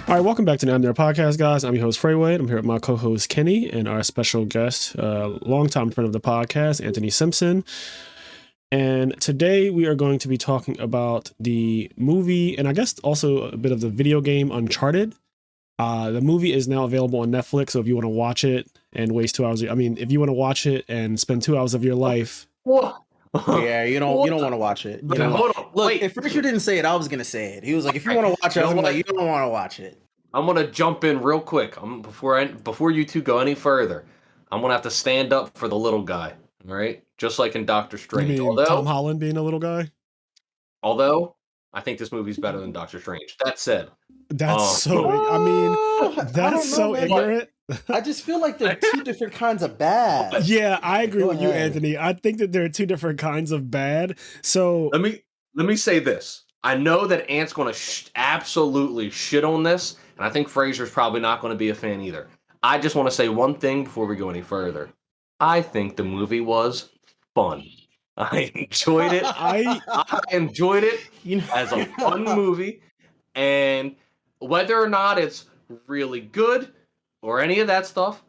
All right, welcome back to the IMNerd podcast, guys. I'm your host, Freyway. I'm here with my co-host, Kenny, and our special guest, longtime friend of the podcast, Anthony Simpson. And today we are going to be talking about the movie, and I guess also a bit of the video game Uncharted. The movie is now available on Netflix, so if you want to watch it and waste 2 hours, if you want to watch it and spend 2 hours of your life. Yeah, you don't want to watch it. You know, hold on. Look, Wait. if Richard didn't say it, I was gonna say it. He was like, "If you want to watch it," I was like, "You don't want to watch it." I'm gonna jump in real quick. Before you two go any further, I'm gonna have to stand up for the little guy. All right, just like in Doctor Strange. You mean Tom Holland being a little guy? Although I think this movie's better than Doctor Strange. That said, that's so ignorant. I just feel like they're two different kinds of bad. Yeah, I agree with you, Anthony. I think that there are two different kinds of bad. So let me say this. I know that Ant's going to absolutely shit on this, and I think Fraser's probably not going to be a fan either. I just want to say one thing before we go any further. I think the movie was fun. I enjoyed it. I enjoyed it as a fun movie, and whether or not it's really good or any of that stuff,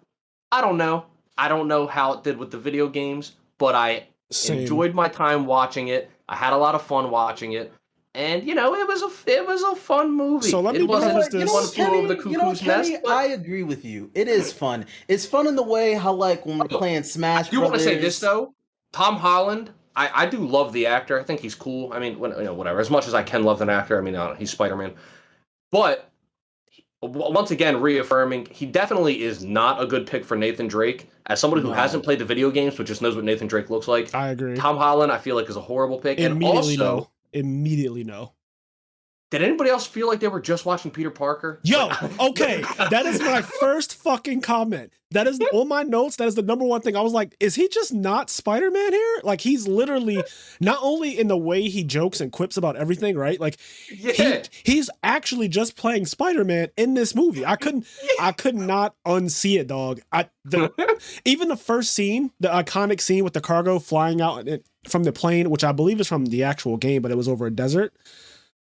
I don't know. I don't know how it did with the video games, but I enjoyed my time watching it. I had a lot of fun watching it. And it was a fun movie. So let me preface this. Kenny, I agree with you. It is fun. It's fun in the way how when we're playing Smash. You want to say this though? Tom Holland, I do love the actor. I think he's cool. I mean, whatever. As much as I can love an actor, he's Spider-Man. But once again, reaffirming, he definitely is not a good pick for Nathan Drake. As somebody who hasn't played the video games but just knows what Nathan Drake looks like, I agree. Tom Holland, I feel like, is a horrible pick. Immediately no. Did anybody else feel like they were just watching Peter Parker? Yo, okay. That is my first fucking comment. That is on my notes. That is the number one thing. I was like, is he just not Spider-Man here? Like, he's literally not only in the way he jokes and quips about everything, right? Like, he's actually just playing Spider-Man in this movie. I could not unsee it, dog. Even the first scene, the iconic scene with the cargo flying out from the plane, which I believe is from the actual game, but it was over a desert.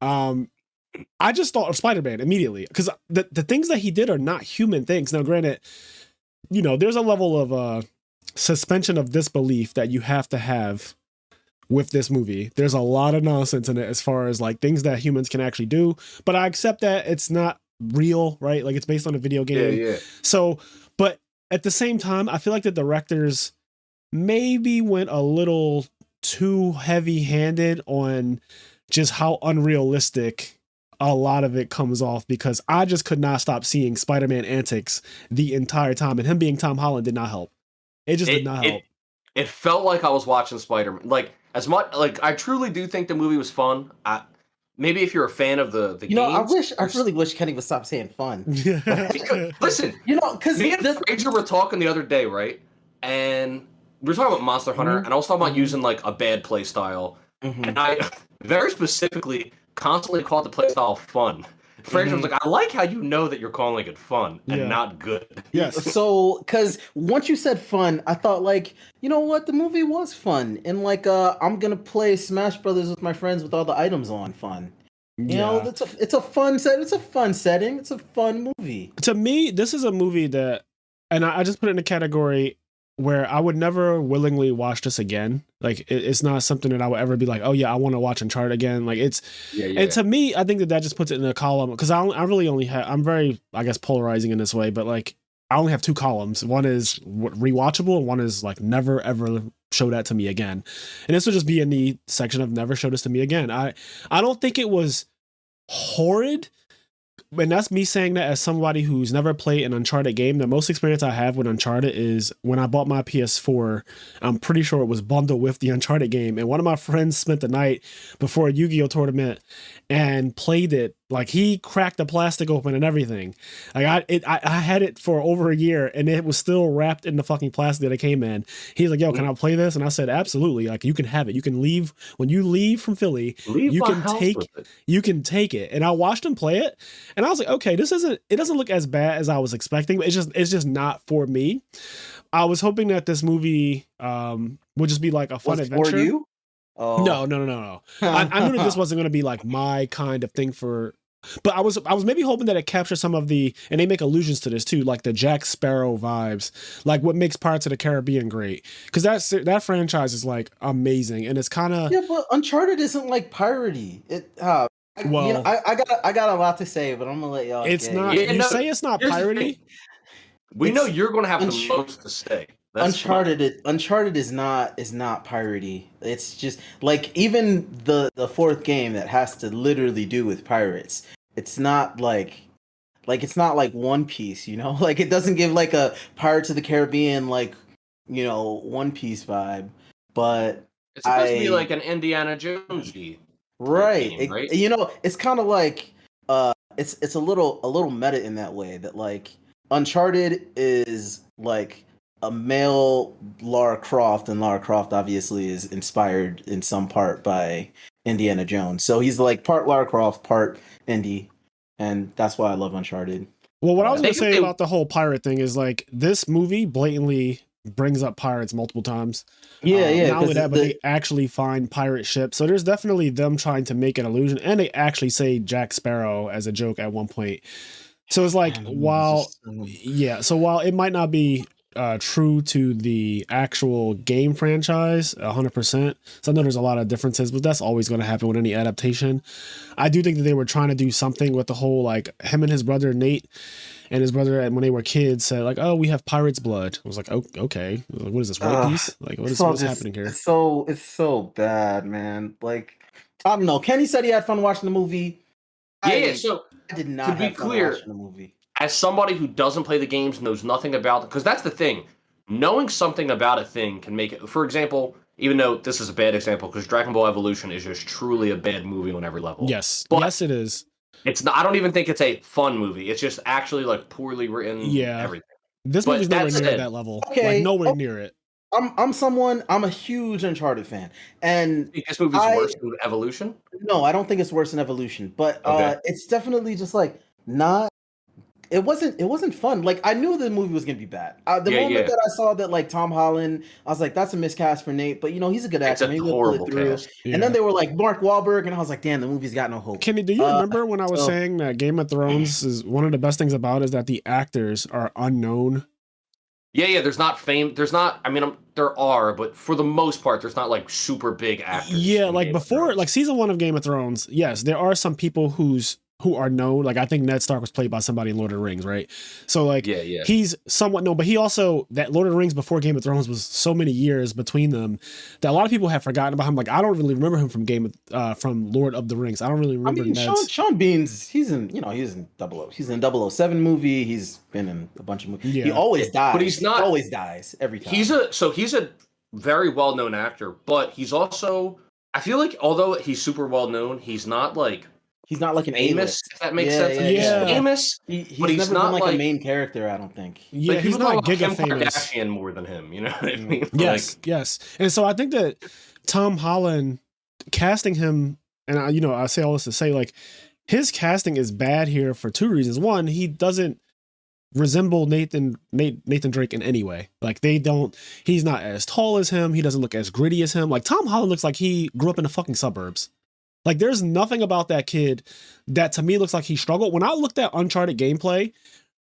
I just thought of Spider-Man immediately because the things that he did are not human things. Now, granted, there's a level of suspension of disbelief that you have to have with this movie. There's a lot of nonsense in it as far as like things that humans can actually do, but I accept that it's not real, right? Like it's based on a video game. Yeah. So, but at the same time, I feel like the directors maybe went a little too heavy-handed on just how unrealistic a lot of it comes off, because I just could not stop seeing Spider-Man antics the entire time, and him being Tom Holland did not help. It just did not help. It felt like I was watching Spider-Man. Like, as much, like, I truly do think the movie was fun. Maybe if you're a fan of the games. I really wish Kenny would stop saying fun. Listen, because me and Fraser were talking the other day, right? And we were talking about Monster Hunter, and I was talking about using like a bad play style. And I very specifically constantly called the play style fun. Fraser was like, I like how you know that you're calling it fun and not good. Yes. So, because once you said fun, I thought you know what? The movie was fun. And I'm going to play Smash Brothers with my friends with all the items on fun. You know, it's a fun set. It's a fun setting. It's a fun movie. To me, this is a movie that, and I just put it in a category where I would never willingly watch this again. Like it's not something that I would ever be like, oh yeah, I want to watch Uncharted again. Like it's, and to me, I think that just puts it in a column, because I really only have, I'm very, I guess, polarizing in this way, but like I only have two columns. One is rewatchable and one is like never ever show that to me again. And this would just be in the section of never show this to me again. I don't think it was horrid. And that's me saying that as somebody who's never played an Uncharted game. The most experience I have with Uncharted is when I bought my PS4. I'm pretty sure it was bundled with the Uncharted game. And one of my friends spent the night before a Yu-Gi-Oh tournament and played it. Like he cracked the plastic open and everything. Like I had it for over a year and it was still wrapped in the fucking plastic that it came in. He's like, yo, can I play this? And I said, absolutely. Like you can have it. You can leave when you leave from Philly. You can take it. And I watched him play it. And I was like, okay, it doesn't look as bad as I was expecting, but it's just not for me. I was hoping that this movie would just be like a fun adventure. For you? Oh. No. I knew that this wasn't going to be like my kind of thing for But I was maybe hoping that it captures some of the, and they make allusions to this too, like the Jack Sparrow vibes, like what makes Pirates of the Caribbean great, because that franchise is like amazing, and it's kind of But Uncharted isn't like piratey. well, I got a lot to say, but I'm gonna let y'all. it's not. You say it's not piratey. We know you're gonna have the most to say. Uncharted is not piratey. It's just like even the fourth game that has to literally do with pirates. It's not like it's not like One Piece, you know? Like it doesn't give like a Pirates of the Caribbean like, you know, One Piece vibe. But it's supposed to be like an Indiana Jones-y. Right. Game, right? You know, it's kind of like it's a little meta in that way that like Uncharted is like a male Lara Croft, and Lara Croft obviously is inspired in some part by Indiana Jones. So he's like part Lara Croft, part Indy, and that's why I love Uncharted. Well, what I was going to say about the whole pirate thing is like this movie blatantly brings up pirates multiple times. Yeah. Not only that, but they actually find pirate ships. So there's definitely them trying to make an illusion, and they actually say Jack Sparrow as a joke at one point. So it's like while it might not be true to the actual game franchise 100%. So I know there's a lot of differences, but that's always going to happen with any adaptation. I do think that they were trying to do something with the whole, like him and his brother Nate and his brother when they were kids said like, oh, we have pirate's blood. I was like, oh, okay. What is this, One Piece? Like what's happening here? It's so bad, man. Like, I don't know. Kenny said he had fun watching the movie. So I did not have fun watching the movie. As somebody who doesn't play the games, knows nothing about it, because that's the thing. Knowing something about a thing can make it, for example, even though this is a bad example, because Dragon Ball Evolution is just truly a bad movie on every level. Yes, it is. It's not. I don't even think it's a fun movie. It's just actually like poorly written. Yeah, everything. This movie's nowhere near that level. Okay, like nowhere near it. I'm a huge Uncharted fan, and this movie's worse than Evolution. No, I don't think it's worse than Evolution, but it's definitely just like not. It wasn't fun. Like I knew the movie was gonna be bad. The moment that I saw that like Tom Holland, I was like, that's a miscast for Nate, but you know he's a good actor. Maybe we'll pull it through. Yeah. And then they were like Mark Wahlberg, and I was like, damn, the movie's got no hope. Kenny, do you remember when I was saying that Game of Thrones is one of the best things about it is that the actors are unknown? Yeah. There's not fame. There's not. I mean, there are, but for the most part, there's not like super big actors. Yeah, like before, like season 1 of Game of Thrones. Yes, there are some people who are known. Like I think Ned Stark was played by somebody in Lord of the Rings, right? So like he's somewhat known, but he also, that Lord of the Rings before Game of Thrones was so many years between them that a lot of people have forgotten about him. Like I don't really remember him from Lord of the Rings. I don't really remember. I mean, Sean Bean's he's in 00. He's in 007 movie. He's been in a bunch of movies. Yeah. He always dies. But he's not. He always dies every time. He's a very well known actor, but he's also, I feel like although he's super well known, he's not like an famous, if that makes sense. Yeah. He's famous, but he's never been like a main character, I don't think. Yeah, like, he's not Kim famous. Kardashian more than him, you know what I mean? Yes. And so I think that Tom Holland casting him, and I say all this to say like his casting is bad here for 2 reasons. One, he doesn't resemble Nathan Drake in any way. Like he's not as tall as him. He doesn't look as gritty as him. Like Tom Holland looks like he grew up in the fucking suburbs. Like there's nothing about that kid that to me looks like he struggled. When I looked at Uncharted gameplay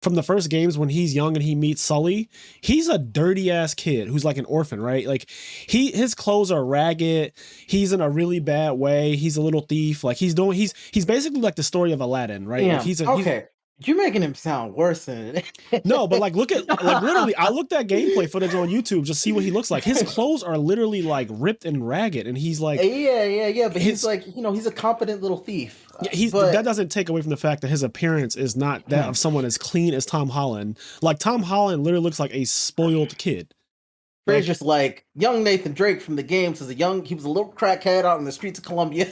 from the first games when he's young and he meets Sully, he's a dirty ass kid who's like an orphan, right? Like his clothes are ragged. He's in a really bad way. He's a little thief. Like he's basically like the story of Aladdin, right? Yeah. Like You're making him sound worse than it. No, but like literally, I looked at gameplay footage on YouTube just see what he looks like. His clothes are literally like ripped and ragged, and he's like, yeah. But he's like, he's a competent little thief. Yeah, that doesn't take away from the fact that his appearance is not that of someone as clean as Tom Holland. Like Tom Holland literally looks like a spoiled kid. It's just like young Nathan Drake from the games he was a little crackhead out in the streets of Columbia.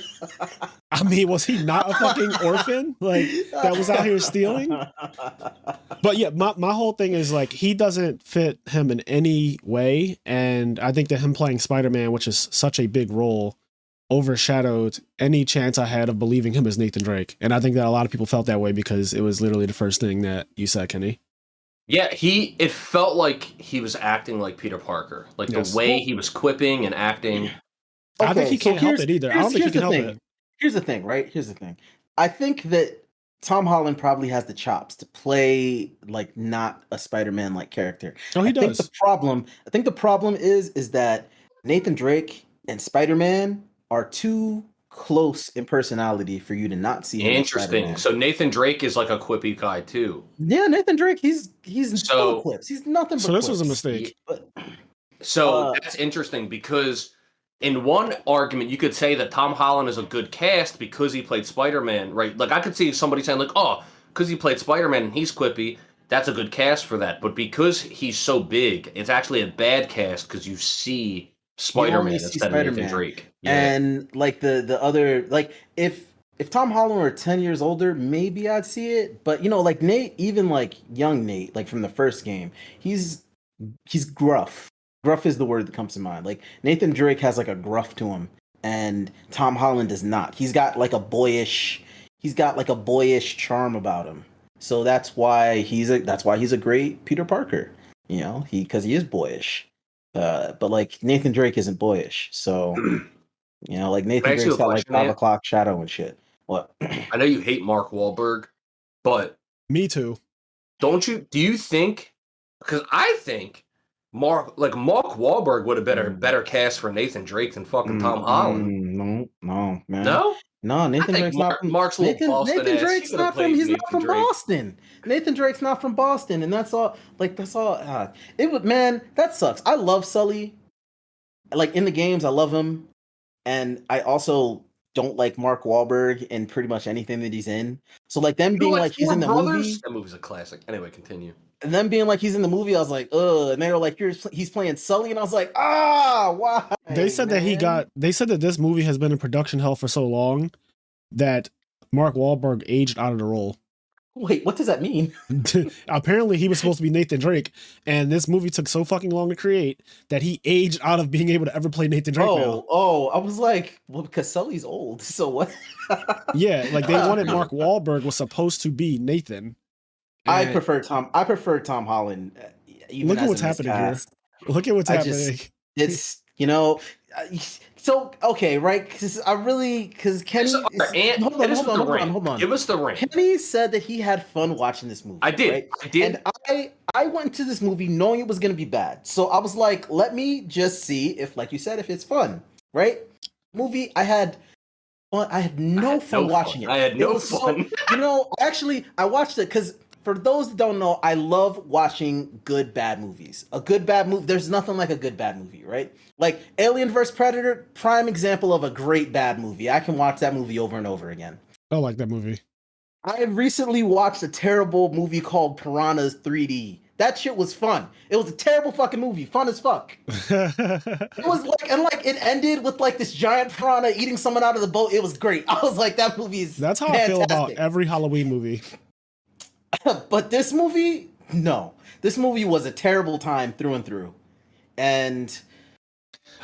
I mean, was he not a fucking orphan? Like that was out here stealing? But yeah, my whole thing is like he doesn't fit him in any way. And I think that him playing Spider-Man, which is such a big role, overshadowed any chance I had of believing him as Nathan Drake. And I think that a lot of people felt that way because it was literally the first thing that you said, Kenny. Yeah, it felt like he was acting like Peter Parker. Like the way he was quipping and acting. Okay, I think he can't help it either. I don't think he can help it. Here's the thing, right? Here's the thing. I think that Tom Holland probably has the chops to play like not a Spider-Man like character. Oh, he I think does. I think the problem is that Nathan Drake and Spider-Man are too close in personality for you to not see him as Interesting. Spider-Man. So Nathan Drake is like a quippy guy too. Yeah, Nathan Drake, he's full of So clips. He's nothing but So this was a clips. mistake. But So that's interesting because in one argument you could say that Tom Holland is a good cast because he played Spider-Man, right? Like I could see somebody saying like, "Oh, because he played Spider-Man and he's quippy, that's a good cast for that." But because he's so big, it's actually a bad cast because you see Spider-Man instead of Nathan Drake. Yeah. And like the other like if Tom Holland were 10 years older, maybe I'd see it. But you know, like Nate, even like young Nate, like from the first game, he's gruff. Gruff is the word that comes to mind. Like Nathan Drake has like a gruff to him, and Tom Holland does not. He's got like a boyish charm about him. So that's why he's a great Peter Parker. You know, because he is boyish. But like Nathan Drake isn't boyish. So you know, like Nathan Drake's got like 5 o'clock shadow and shit. What? I know you hate Mark Wahlberg, but Me too. do you think? Because I think Mark Wahlberg would have been a better cast for Nathan Drake than fucking Tom Holland. No, man. No, Nathan Drake's not from Mark's Nathan. Boston Nathan ass. Drake's not from. He's not from Boston. Nathan Drake's not from Boston, and that's all. Like that's all. It would, man. That sucks. I love Sully. Like in the games, I love him, and I also don't like Mark Wahlberg in pretty much anything that he's in. So like them being like he's in the movie. That movie's a classic. Anyway, continue. And them being like he's in the movie, I was like, ugh. And they were like, he's playing Sully, and I was like, why? They said that they said that this movie has been in production hell for so long that Mark Wahlberg aged out of the role. Wait, what does that mean? Apparently he was supposed to be Nathan Drake, and this movie took so fucking long to create that he aged out of being able to ever play Nathan Drake now. Oh, I was like, well, because Sully's old, so what? Yeah, like they wanted Mark Wahlberg was supposed to be Nathan. I prefer Tom Holland. Look at what's happening here. Look at what's happening. It's, you know, so okay, right? Because Kenny. Hold on. Give us the ring. Kenny said that he had fun watching this movie. I did. Right? I did. And I went to this movie knowing it was going to be bad. So I was like, let me just see if, like you said, if it's fun, right? Movie, I had no fun watching it. I had no fun. You know, actually, I watched it because. For those that don't know, I love watching good bad movies. A good bad movie, there's nothing like a good bad movie, right? Like Alien vs. Predator, prime example of a great bad movie. I can watch that movie over and over again. I like that movie. I recently watched a terrible movie called Piranhas 3D. That shit was fun. It was a terrible fucking movie, fun as fuck. It was like, it ended with like this giant piranha eating someone out of the boat. It was great. I was like, that movie is That's how fantastic. I feel about every Halloween movie. But this movie, no. This movie was a terrible time through and through. And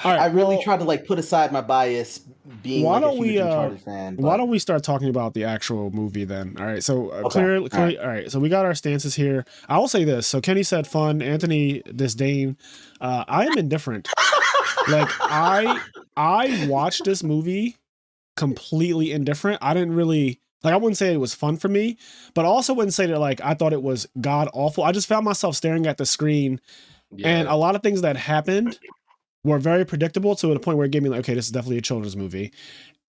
I really tried to like put aside my bias being a huge Uncharted fan. Why don't we start talking about the actual movie then? All right. So clearly, all right. So we got our stances here. I will say this. So Kenny said fun. Anthony disdain. I am indifferent. Like I watched this movie completely indifferent. I didn't really I wouldn't say it was fun for me, but I also wouldn't say that like I thought it was god awful. I just found myself staring at the screen, and a lot of things that happened were very predictable to the point where it gave me like, okay, this is definitely a children's movie,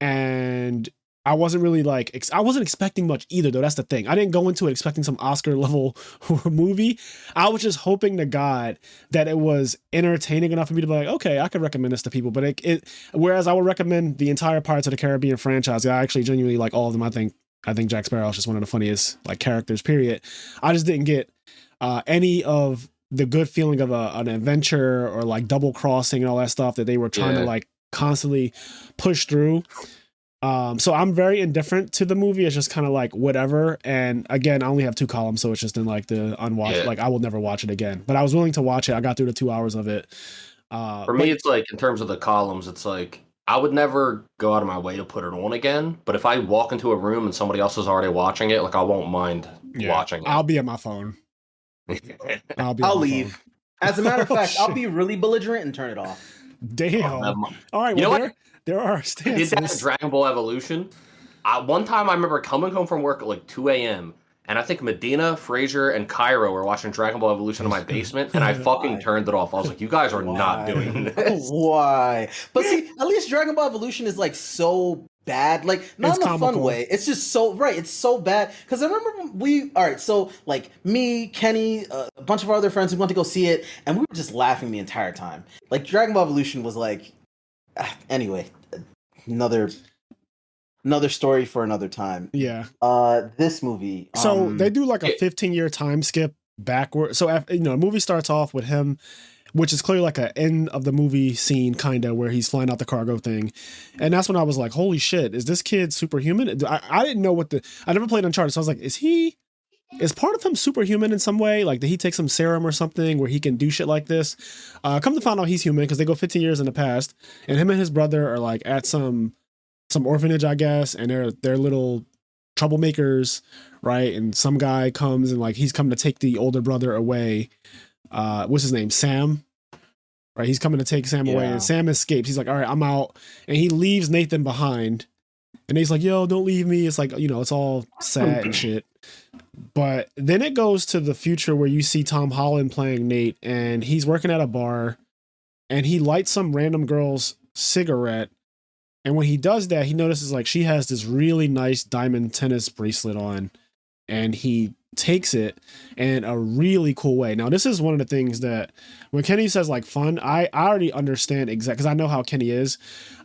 and I wasn't really like I wasn't expecting much either though. That's the thing. I didn't go into it expecting some Oscar level movie. I was just hoping to God that it was entertaining enough for me to be like, okay, I could recommend this to people. But it whereas I would recommend the entire Pirates of the Caribbean franchise, I actually genuinely like all of them. I think Jack Sparrow is just one of the funniest like characters. Period. I just didn't get any of the good feeling of an adventure or like double crossing and all that stuff that they were trying to like constantly push through. So I'm very indifferent to the movie. It's just kind of like whatever. And again, I only have 2 columns, so it's just in like the unwatched. Like I will never watch it again. But I was willing to watch it. I got through the 2 hours of it. For me, it's like in terms of the columns, it's like I would never go out of my way to put it on again. But if I walk into a room and somebody else is already watching it, like I won't mind watching it. I'll be at my phone. I'll leave. Phone. As a matter of fact, I'll be really belligerent and turn it off. Damn. All right. Well, there are stances. Did that Dragon Ball Evolution? One time I remember coming home from work at like 2 a.m. and I think Medina, Fraser, and Cairo were watching Dragon Ball Evolution in my basement, and I fucking turned it off. I was like, "You guys are not doing this." Why? But see, at least Dragon Ball Evolution is like so bad, like not in a fun way. It's just so right. It's so bad because I remember all right. So like me, Kenny, a bunch of our other friends, we went to go see it, and we were just laughing the entire time. Like Dragon Ball Evolution was like, anyway, another story for another time. Yeah. This movie. So they do like a 15-year time skip backward. So after, the movie starts off with him, which is clearly like an end of the movie scene, kind of where he's flying out the cargo thing, and that's when I was like, "Holy shit, is this kid superhuman?" I didn't know I never played Uncharted, so I was like, "Is part of him superhuman in some way? Like, did he take some serum or something where he can do shit like this?" Come to find out, he's human because they go 15 years in the past, and him and his brother are like at some orphanage, I guess, and they're little troublemakers, right? And some guy comes and like he's come to take the older brother away. What's his name? Sam, right? He's coming to take Sam away, and Sam escapes. He's like, "All right, I'm out," and he leaves Nathan behind. And he's like, "Yo, don't leave me." It's like, it's all sad and shit. But then it goes to the future where you see Tom Holland playing Nate, and he's working at a bar, and he lights some random girl's cigarette. And when he does that, he notices like she has this really nice diamond tennis bracelet on, and he takes it in a really cool way. Now, this is one of the things that when Kenny says like fun, I already understand exactly, because I know how Kenny is.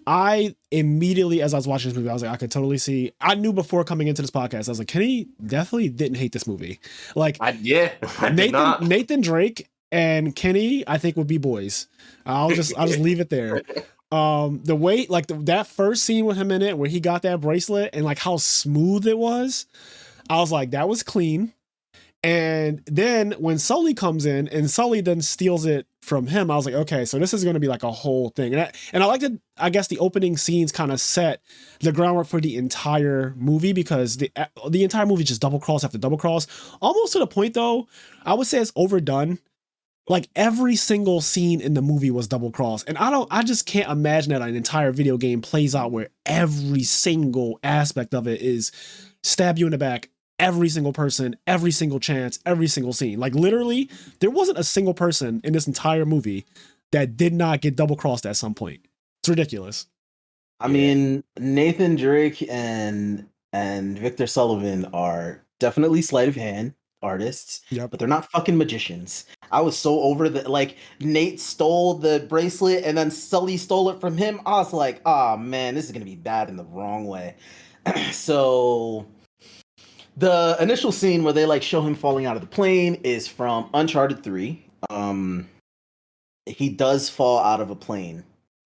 I immediately, as I was watching this movie, I was like, I could totally see. I knew before coming into this podcast, I was like, Kenny definitely didn't hate this movie. Like, Nathan Drake and Kenny, I think would be boys. I'll just leave it there. The way, like that first scene with him in it, where he got that bracelet and like how smooth it was, I was like, that was clean. And then when Sully comes in and Sully then steals it from him, I was like, okay, so this is going to be like a whole thing. And I liked it. I guess the opening scenes kind of set the groundwork for the entire movie, because the entire movie just double cross after double cross, almost to the point though, I would say it's overdone. Like every single scene in the movie was double cross. And I just can't imagine that an entire video game plays out where every single aspect of it is stab you in the back, every single person, every single chance, every single scene. Like literally, there wasn't a single person in this entire movie that did not get double crossed at some point. It's ridiculous. I mean, Nathan Drake and Victor Sullivan are definitely sleight of hand artists, but they're not fucking magicians. I was so over that. Like Nate stole the bracelet and then Sully stole it from him. I was like, oh man, this is gonna be bad in the wrong way. So the initial scene where they like show him falling out of the plane is from Uncharted 3. He does fall out of a plane.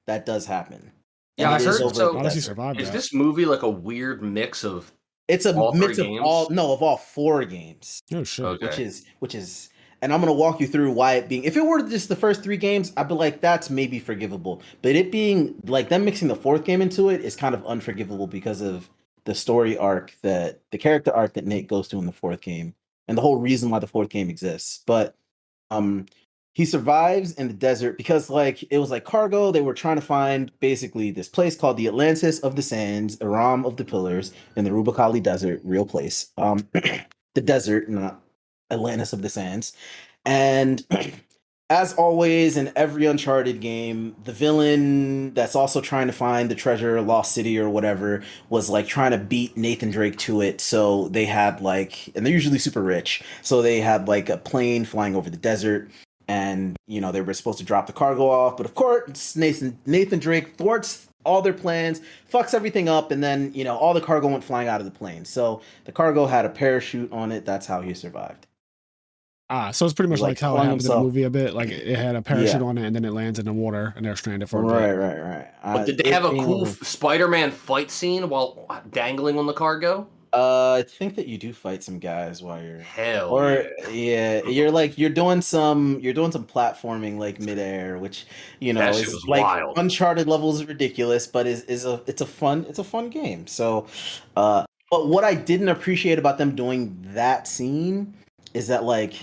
That does happen. Yeah, I heard so. How does he survive is this movie like a weird mix of? It's a mix of all 4 games. Oh shit! Okay. Which is, and I'm gonna walk you through why it being. If it were just the first 3 games, I'd be like, that's maybe forgivable. But it being like them mixing the 4th game into it is kind of unforgivable because of the story arc the character arc that Nate goes through in the 4th game, and the whole reason why the 4th game exists. But he survives in the desert because like it was like cargo. They were trying to find basically this place called the Atlantis of the Sands, Aram of the Pillars, in the Rubicali Desert, real place. The desert, not Atlantis of the Sands. And as always in every Uncharted game, the villain that's also trying to find the treasure, Lost City or whatever, was like trying to beat Nathan Drake to it. So they had like, and they're usually super rich, so they had like a plane flying over the desert. And, they were supposed to drop the cargo off. But of course, Nathan Drake thwarts all their plans, fucks everything up. And then, all the cargo went flying out of the plane. So the cargo had a parachute on it. That's how he survived. So it's pretty much like how it happens in the movie a bit. Like it had a parachute on it and then it lands in the water and they're stranded for a bit. Right. But did they have a cool Spider-Man fight scene while dangling on the cargo? I think that you do fight some guys while you're you're doing some platforming like midair, which is like wild. Uncharted levels ridiculous, but it's a fun game. So but what I didn't appreciate about them doing that scene is that like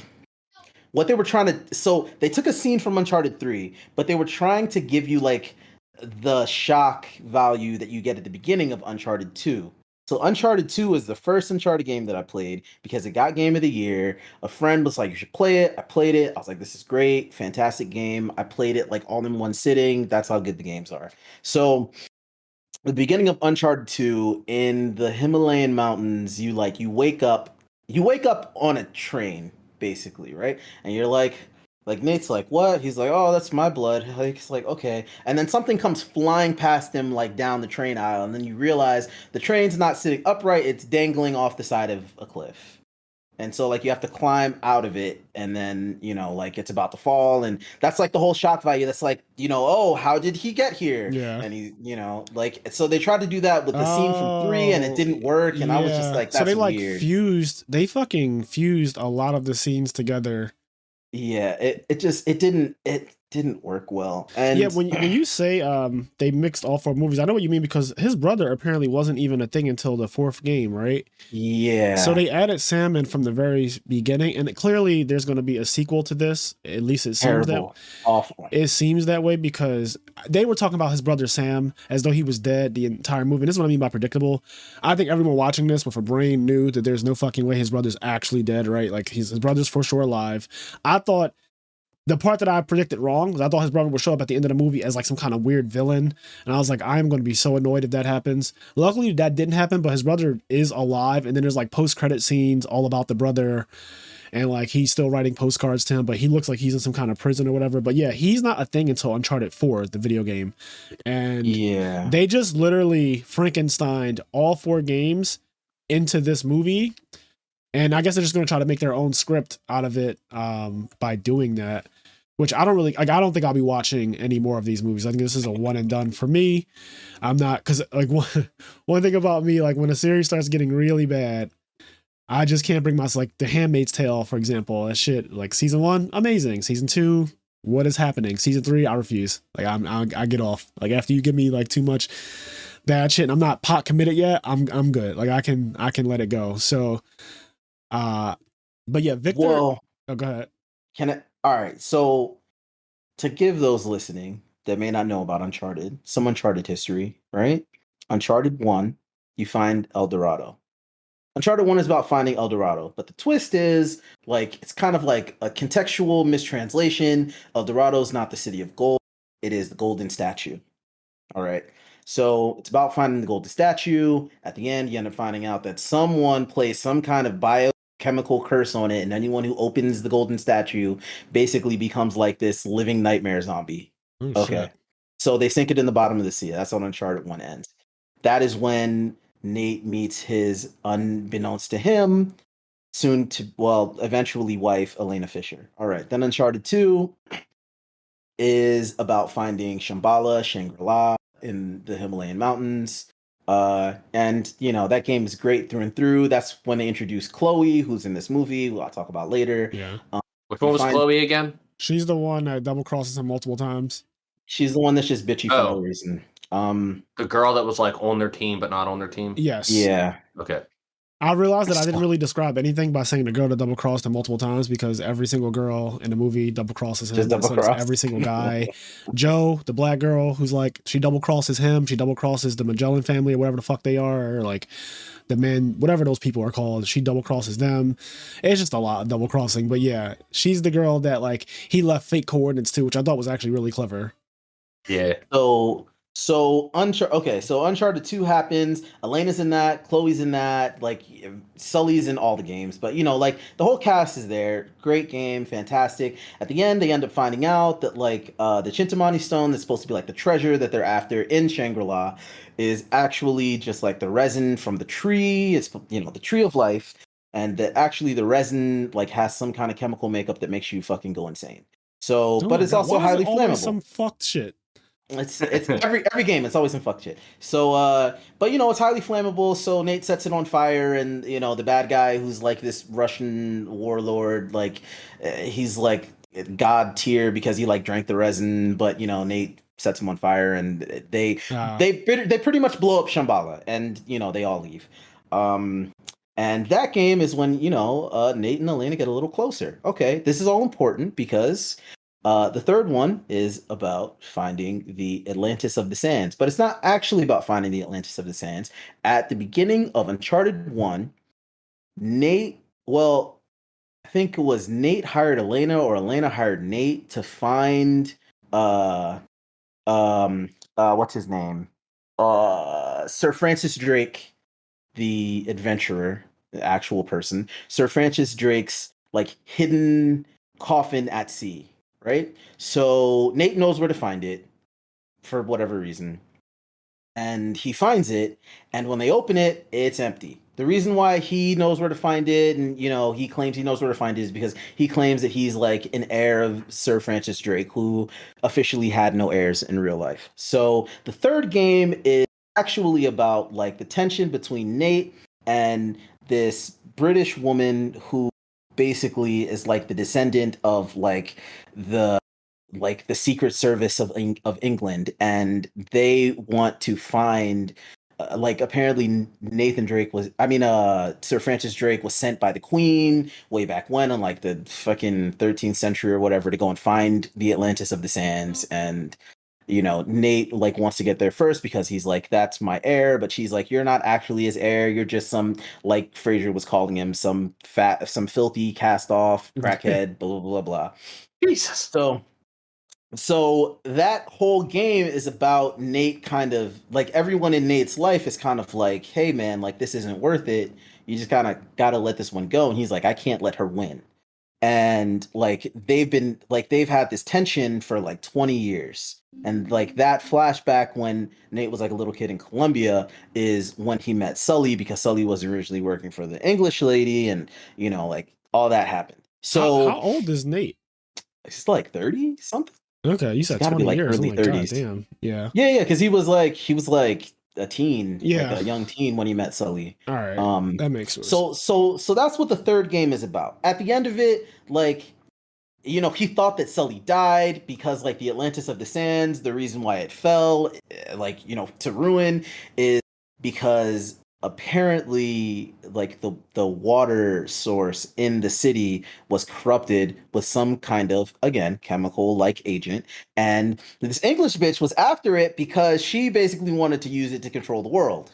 what they were trying to, so they took a scene from Uncharted 3, but they were trying to give you like the shock value that you get at the beginning of Uncharted 2. So Uncharted 2 is the first Uncharted game that I played because it got Game of the Year. A friend was like, "You should play it." I played it. I was like, "This is great, fantastic game." I played it like all in one sitting. That's how good the games are. So the beginning of Uncharted 2 in the Himalayan mountains, you wake up on a train, basically, right? And you're like Nate's like, what? He's like, oh, that's my blood. Like, it's like, okay. And then something comes flying past him, like down the train aisle, and then you realize the train's not sitting upright, it's dangling off the side of a cliff. And so like you have to climb out of it, and then like it's about to fall, and that's like the whole shock value. That's like, oh, how did he get here? Yeah. And he, like, so they tried to do that with the scene from 3 and it didn't work, and I was just Yeah. like, So that's they like weird. they fucking fused a lot of the scenes together. Yeah, it didn't work well. And yeah, when you say they mixed all 4 movies, I know what you mean, because his brother apparently wasn't even a thing until the 4th game, right? yeah. So they added Sam in from the very beginning, and clearly there's going to be a sequel to this. At least it seems Terrible. that Awful. It seems that way, because they were talking about his brother Sam as though he was dead the entire movie. And this is what I mean by predictable. I think everyone watching this with a brain knew that there's no fucking way his brother's actually dead, right? Like his brother's for sure alive. I thought the part that I predicted wrong was I thought his brother would show up at the end of the movie as like some kind of weird villain. And I was like, I am going to be so annoyed if that happens. Luckily, that didn't happen, but his brother is alive. And then there's like post-credit scenes all about the brother. And like he's still writing postcards to him, but he looks like he's in some kind of prison or whatever. But yeah, he's not a thing until Uncharted 4, the video game. And Yeah. they just literally Frankensteined all 4 games into this movie. And I guess they're just going to try to make their own script out of it by doing that, which I don't really like. I don't think I'll be watching any more of these movies. I think this is a one and done for me. I'm not, because like one thing about me, like when a series starts getting really bad, I just can't bring myself, like The Handmaid's Tale, for example. That shit, like season 1, amazing. Season 2, what is happening? Season 3, I refuse. Like I get off. Like after you give me like too much bad shit and I'm not pot committed yet, I'm good. Like I can let it go. So but yeah, Victor. Well, oh, go ahead. All right. So to give those listening that may not know about Uncharted, some Uncharted history, right? Uncharted 1, you find El Dorado. Uncharted 1 is about finding El Dorado, but the twist is like it's kind of like a contextual mistranslation. El Dorado is not the city of gold, it is the golden statue. All right. So it's about finding the golden statue. At the end, you end up finding out that someone placed some kind of biochemical curse on it, and anyone who opens the golden statue basically becomes like this living nightmare zombie. Oh, okay. shit. So they sink it in the bottom of the sea. That's how Uncharted 1 ends. That is when Nate meets his, unbeknownst to him, eventually wife, Elena Fisher. All right. Then Uncharted 2 is about finding Shambhala, Shangri-La in the Himalayan mountains. And that game is great through and through. That's when they introduced Chloe, who's in this movie, who I'll talk about later. Yeah. Which one was Chloe again? She's the one that double crosses him multiple times. She's the one that's just bitchy for no reason. The girl that was like on their team but not on their team? Yes. Yeah. Okay. I realized that I didn't really describe anything by saying the girl that double crossed him multiple times, because every single girl in the movie double crosses him. So does every single guy. Joe, the black girl, who's like, she double crosses him. She double crosses the Magellan family or whatever the fuck they are, or like the men, whatever those people are called. She double crosses them. It's just a lot of double crossing. But yeah, she's the girl that like he left fake coordinates to, which I thought was actually really clever. Yeah. So Uncharted 2 happens. Elena's in that. Chloe's in that. Like Sully's in all the games. But like the whole cast is there. Great game, fantastic. At the end, they end up finding out that like the Chintamani stone that's supposed to be like the treasure that they're after in Shangri-La is actually just like the resin from the tree. It's the tree of life, and that actually the resin like has some kind of chemical makeup that makes you fucking go insane. So, but it's also highly flammable. Some fucked shit. It's every game. It's always some fuck shit. So, but it's highly flammable. So Nate sets it on fire, and the bad guy who's like this Russian warlord, like he's like god tier because he like drank the resin. But Nate sets him on fire, and they pretty much blow up Shambhala, and they all leave. And that game is when Nate and Elena get a little closer. Okay, this is all important because The third one is about finding the Atlantis of the Sands, but it's not actually about finding the Atlantis of the Sands. At the beginning of Uncharted 1, Nate, well, I think it was Nate hired Elena or Elena hired Nate to find uh what's his name? Sir Francis Drake, the adventurer, the actual person. Sir Francis Drake's like hidden coffin at sea, right? So Nate knows where to find it for whatever reason. And he finds it, and when they open it, it's empty. The reason why he knows where to find it, and he claims he knows where to find it, is because he claims that he's like an heir of Sir Francis Drake, who officially had no heirs in real life. So the third game is actually about like the tension between Nate and this British woman who basically is like the descendant of the Secret Service of England, and they want to find like apparently Sir Francis Drake was sent by the Queen way back when on like the fucking 13th century or whatever to go and find the Atlantis of the Sands. And Nate like wants to get there first because he's like, that's my heir, but she's like, you're not actually his heir, you're just some, like Fraser was calling him, some filthy cast off crackhead, blah blah blah blah. Jesus. So that whole game is about Nate kind of like everyone in Nate's life is kind of like, hey man, like this isn't worth it. You just kind of got to let this one go. And he's like, I can't let her win. And like they've had this tension for like 20 years. And like that flashback when Nate was like a little kid in Colombia is when he met Sully, because Sully was originally working for the English lady, and like all that happened. So how old is Nate? He's like 30 something. Okay, you said 20 like years. early I'm like, 30s. God damn. Yeah. Yeah, because he was like a teen, Yeah. like a young teen when he met Sully. All right. That makes sense. So that's what the third game is about. At the end of it, like, he thought that Sully died because like the Atlantis of the Sands, the reason why it fell, like, to ruin is because apparently like the water source in the city was corrupted with some kind of, again, chemical like agent, and this English bitch was after it because she basically wanted to use it to control the world.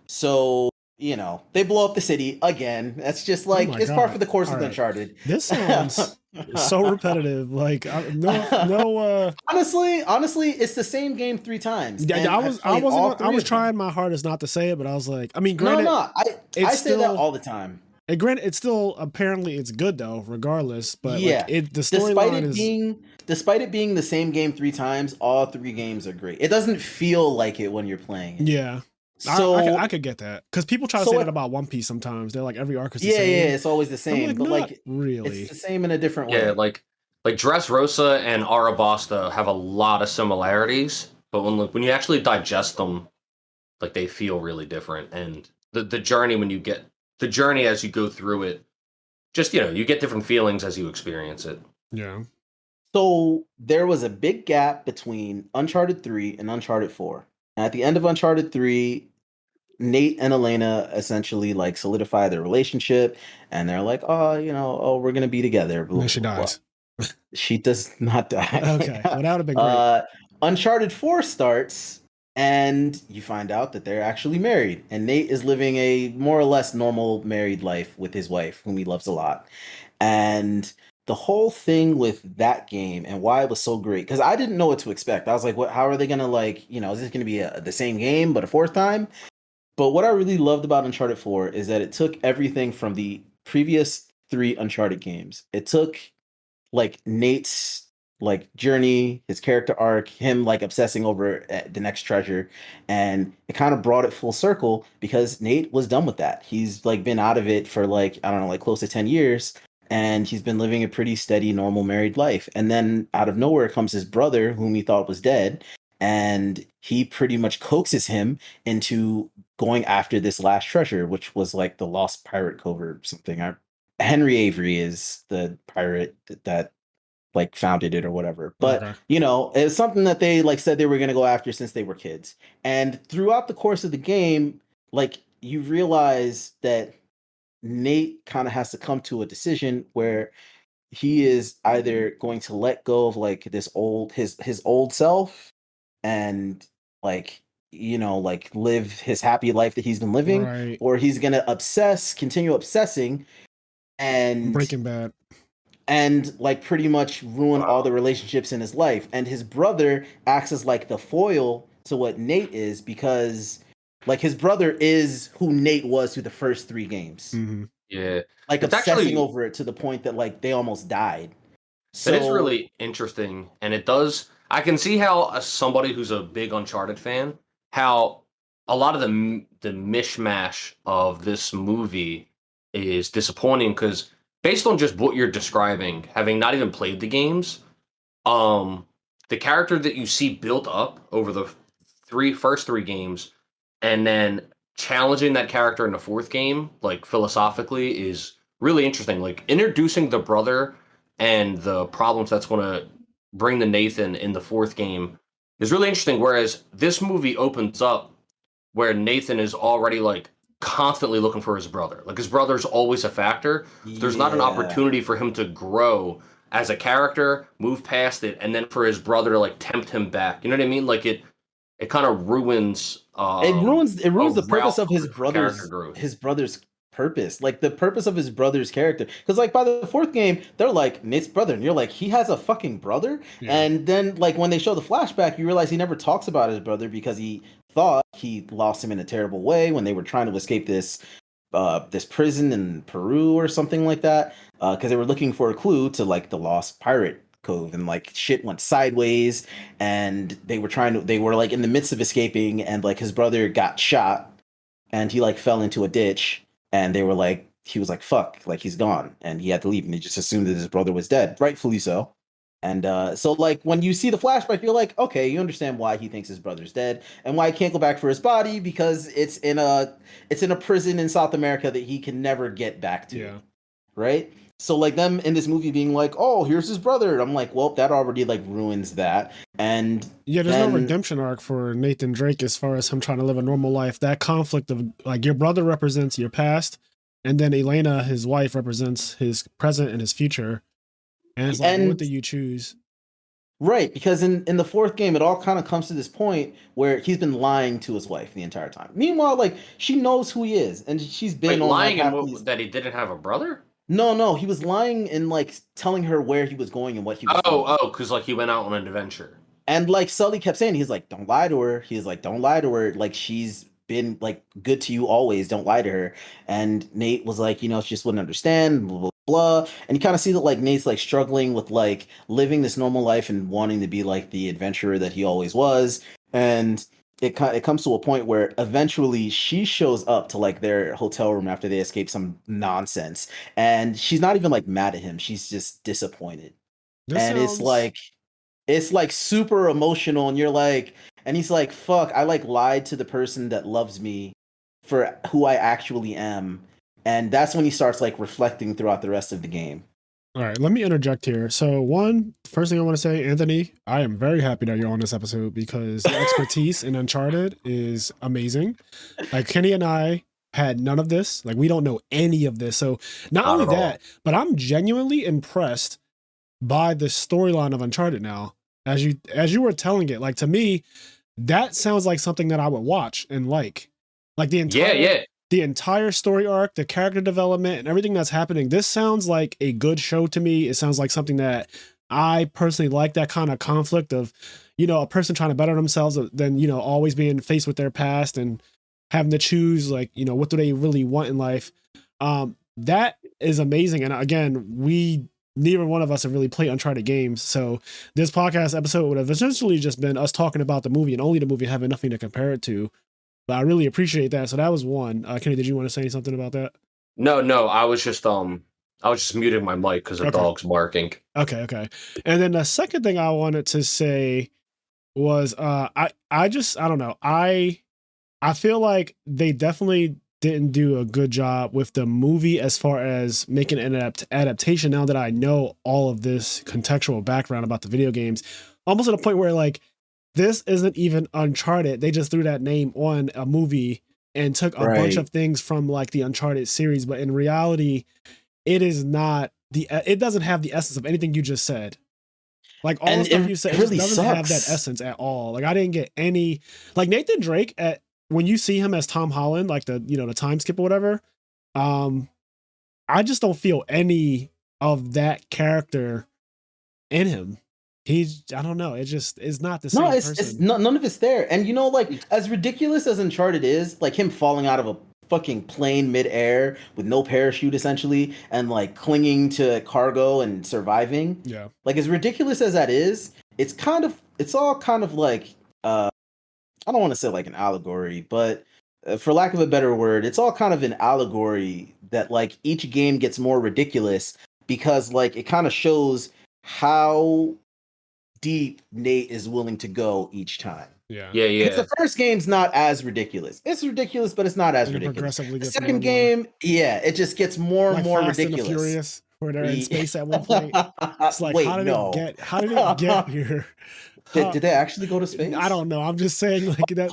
So they blow up the city again. That's just like it's par for the course of Uncharted. This sounds so repetitive. Like no. Honestly, it's the same game 3 times. Yeah, I was trying my hardest not to say it, but I was like, I mean, granted, I say that all the time. And granted, it's still apparently it's good though, regardless. But yeah, like, the storyline despite it being the same game 3 times, all 3 games are great. It doesn't feel like it when you're playing it. Yeah. So I could get that, because people try to say that about One Piece sometimes. They're like, every arc is the same. Yeah, it's always the same. But like really, it's the same in a different way. Yeah, like Dressrosa and Arabasta have a lot of similarities, but when you actually digest them, like they feel really different. And the journey as you go through it, just you get different feelings as you experience it. Yeah. So there was a big gap between Uncharted 3 and Uncharted 4. And at the end of Uncharted 3, Nate and Elena essentially like solidify their relationship, and they're like, we're gonna be together. Blah, she dies. She does not die. Okay, well, that would have been great. Uncharted 4 starts, and you find out that they're actually married, and Nate is living a more or less normal married life with his wife, whom he loves a lot. And the whole thing with that game and why it was so great, because I didn't know what to expect. I was like, how are they gonna is this gonna be the same game but a 4th time? But what I really loved about Uncharted 4 is that it took everything from the previous 3 Uncharted games. It took like Nate's like journey, his character arc, him like obsessing over the next treasure, and it kind of brought it full circle because Nate was done with that. He's like been out of it for like, I don't know, like close to 10 years, and he's been living a pretty steady, normal married life. And then out of nowhere comes his brother, whom he thought was dead, and he pretty much coaxes him into going after this last treasure, which was like the Lost Pirate Cove or something. Henry Avery is the pirate that like founded it or whatever. But it's something that they like said they were going to go after since they were kids. And throughout the course of the game, like you realize that Nate kind of has to come to a decision where he is either going to let go of like his old self and like like live his happy life that he's been living, Right. or he's gonna continue obsessing and Breaking Bad. like pretty much ruin all the relationships in his life. And his brother acts as like the foil to what Nate is, because like his brother is who Nate was through the first 3 games. Mm-hmm. Yeah, Like it's obsessing actually over it to the point that like they almost died. that is So really interesting, and it does. I can see how somebody who's a big Uncharted fan, how a lot of the mishmash of this movie is disappointing because based on just what you're describing, having not even played the games, um, the character that you see built up over the first three games, and then challenging that character in the fourth game, like philosophically, is really interesting. Like introducing the brother and the problems that's going to bring to Nathan in the fourth game is really interesting. Whereas this movie opens up where Nathan is already like constantly looking for his brother. Like his brother's always a factor. So there's not an opportunity for him to grow as a character, move past it, and then for his brother to like tempt him back. You know what I mean? Like it kind of ruins it ruins the purpose of character growth. his brother's purpose, like the purpose of his brother's character. Because like by the fourth game, they're like Nate's brother, and you're like, he has a fucking brother. Yeah. And then like when they show the flashback, you realize he never talks about his brother because he thought he lost him in a terrible way when they were trying to escape this prison in Peru or something like that, because they were looking for a clue to like the lost pirate cove, and like shit went sideways, and they were like in the midst of escaping, and like his brother got shot and he like fell into a ditch, and they were like, he was like, fuck, like he's gone, and he had to leave, and they just assumed that his brother was dead, rightfully so. And so like when you see the flashback, you're like, okay, you understand why he thinks his brother's dead and why he can't go back for his body, because it's in a prison in South America that he can never get back to. Yeah. Right? So like them in this movie being like, oh, here's his brother. I'm like, well, that already like ruins that. And yeah, there's no redemption arc for Nathan Drake as far as him trying to live a normal life. That conflict of like your brother represents your past, and then Elena, his wife, represents his present and his future. And it's like, what do you choose? Right, because in the fourth game, it all kind of comes to this point where he's been lying to his wife the entire time. Meanwhile, like she knows who he is, and she's been lying that he didn't have a brother. No, he was lying and like telling her where he was going and what he was doing. Because like he went out on an adventure. And like Sully kept saying, he's like, don't lie to her. He's like, don't lie to her. Like she's been like good to you always. Don't lie to her. And Nate was like, she just wouldn't understand. Blah, blah, blah. And you kind of see that like Nate's like struggling with like living this normal life and wanting to be like the adventurer that he always was. And it comes to a point where eventually she shows up to like their hotel room after they escape some nonsense, and she's not even like mad at him. She's just disappointed. It's like super emotional, and you're like, and he's like, fuck, I like lied to the person that loves me for who I actually am. And that's when he starts like reflecting throughout the rest of the game. All right, let me interject here. So first thing I want to say, Anthony, I am very happy that you're on this episode because the expertise in Uncharted is amazing. Like Kenny and I had none of this. Like we don't know any of this. So not only that, but I'm genuinely impressed by the storyline of Uncharted now. As you were telling it, like to me, that sounds like something that I would watch and like the entire the entire story arc, the character development, and everything that's happening. This sounds like a good show to me. It sounds like something that I personally like, that kind of conflict of, a person trying to better themselves than, always being faced with their past and having to choose, like, what do they really want in life? That is amazing. And again, neither one of us have really played Uncharted games. So this podcast episode would have essentially just been us talking about the movie and only the movie, having nothing to compare it to. But I really appreciate that. So that was one. Kenny, did you want to say something about that? No. I was just muting my mic because the dog's barking. Okay. And then the second thing I wanted to say was I don't know. I feel like they definitely didn't do a good job with the movie as far as making an adaptation. Now that I know all of this contextual background about the video games, almost at a point where like, this isn't even Uncharted. They just threw that name on a movie and took a bunch of things from like the Uncharted series. But in reality, it is not it doesn't have the essence of anything you just said. Like all And the stuff you said, it really just doesn't have that sucks. essence at all. Like I didn't get any, like Nathan Drake when you see him as Tom Holland, like the time skip or whatever. I just don't feel any of that character in him. I don't know. It just is not the same No, person. it's none of it's there. And like as ridiculous as Uncharted is, like him falling out of a fucking plane midair with no parachute essentially, and like clinging to cargo and surviving. Yeah. Like as ridiculous as that is, it's all kind of like I don't want to say like an allegory, but for lack of a better word, it's all kind of an allegory that like each game gets more ridiculous because like it kind of shows how deep Nate is willing to go each time. Yeah. Because the first game's not as ridiculous. It's ridiculous, but it's not as ridiculous. The second game, it just gets more and more Fast ridiculous. And the Furious, where they're in space at one point. It's like, how did it get here? Did they actually go to space? I don't know. I'm just saying like that.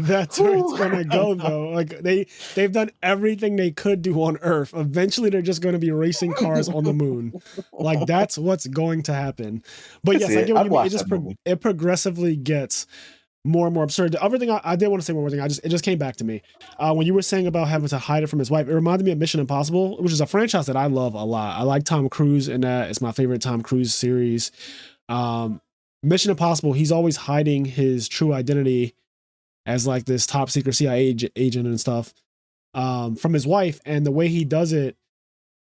That's where it's gonna go though. Like they've done everything they could do on Earth. Eventually, they're just going to be racing cars on the moon. Like that's what's going to happen. But yes, I get what you mean. It progressively gets more and more absurd. The other thing I did want to say one more thing. It just came back to me when you were saying about having to hide it from his wife. It reminded me of Mission Impossible, which is a franchise that I love a lot. I like Tom Cruise in that. It's my favorite Tom Cruise series. Mission Impossible, he's always hiding his true identity as like this top secret CIA agent and stuff from his wife. And the way he does it,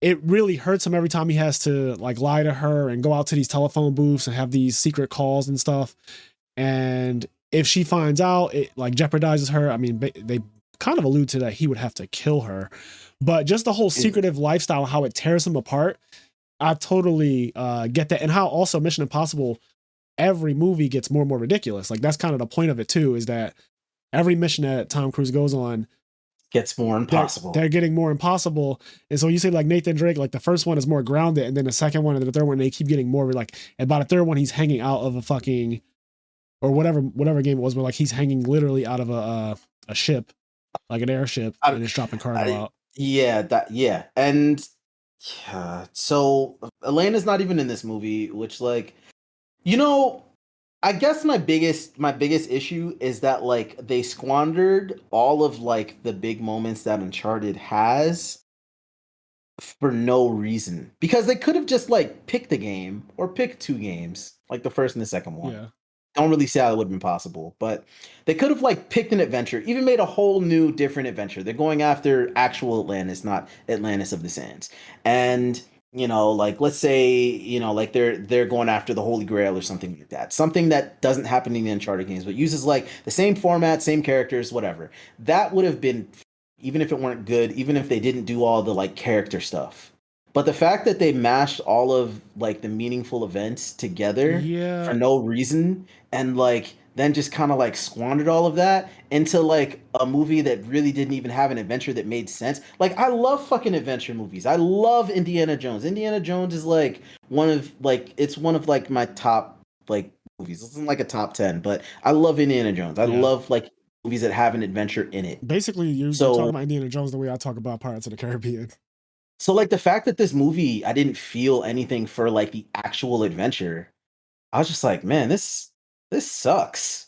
it really hurts him every time he has to like lie to her and go out to these telephone booths and have these secret calls and stuff. And if she finds out, it like jeopardizes her. I mean, they kind of allude to that he would have to kill her, but just the whole secretive lifestyle, how it tears him apart. I totally get that. And how also Mission Impossible, every movie gets more and more ridiculous. Like that's kind of the point of it too, is that every mission that Tom Cruise goes on gets more impossible. They're getting more impossible. And so you say like Nathan Drake, like the first one is more grounded, and then the second one and the third one, they keep getting more like about a third one, he's hanging out of a fucking, or whatever game it was, where like he's hanging literally out of a ship, like an airship, and it's dropping cargo out. And so Elena's not even in this movie, which like, I guess my biggest issue is that like they squandered all of like the big moments that Uncharted has for no reason, because they could have just like picked a game or picked two games, like the first and the second one. Yeah. Don't really see how it would have been possible, but they could have like picked an adventure, even made a whole new different adventure. They're going after actual Atlantis, not Atlantis of the Sands. And like let's say, like they're going after the Holy Grail or something like that. Something that doesn't happen in the Uncharted games, but uses like the same format, same characters, whatever. That would have been, even if it weren't good, even if they didn't do all the like character stuff. But the fact that they mashed all of like the meaningful events together for no reason, and like then just kind of like squandered all of that into like a movie that really didn't even have an adventure that made sense. Like I love fucking adventure movies. I love Indiana Jones. Indiana Jones is like one of like my top like movies. It's in like a top 10, but I love Indiana Jones. I love like movies that have an adventure in it. Basically, you're talking about Indiana Jones the way I talk about Pirates of the Caribbean. So like the fact that this movie, I didn't feel anything for like the actual adventure. I was just like, man, this sucks.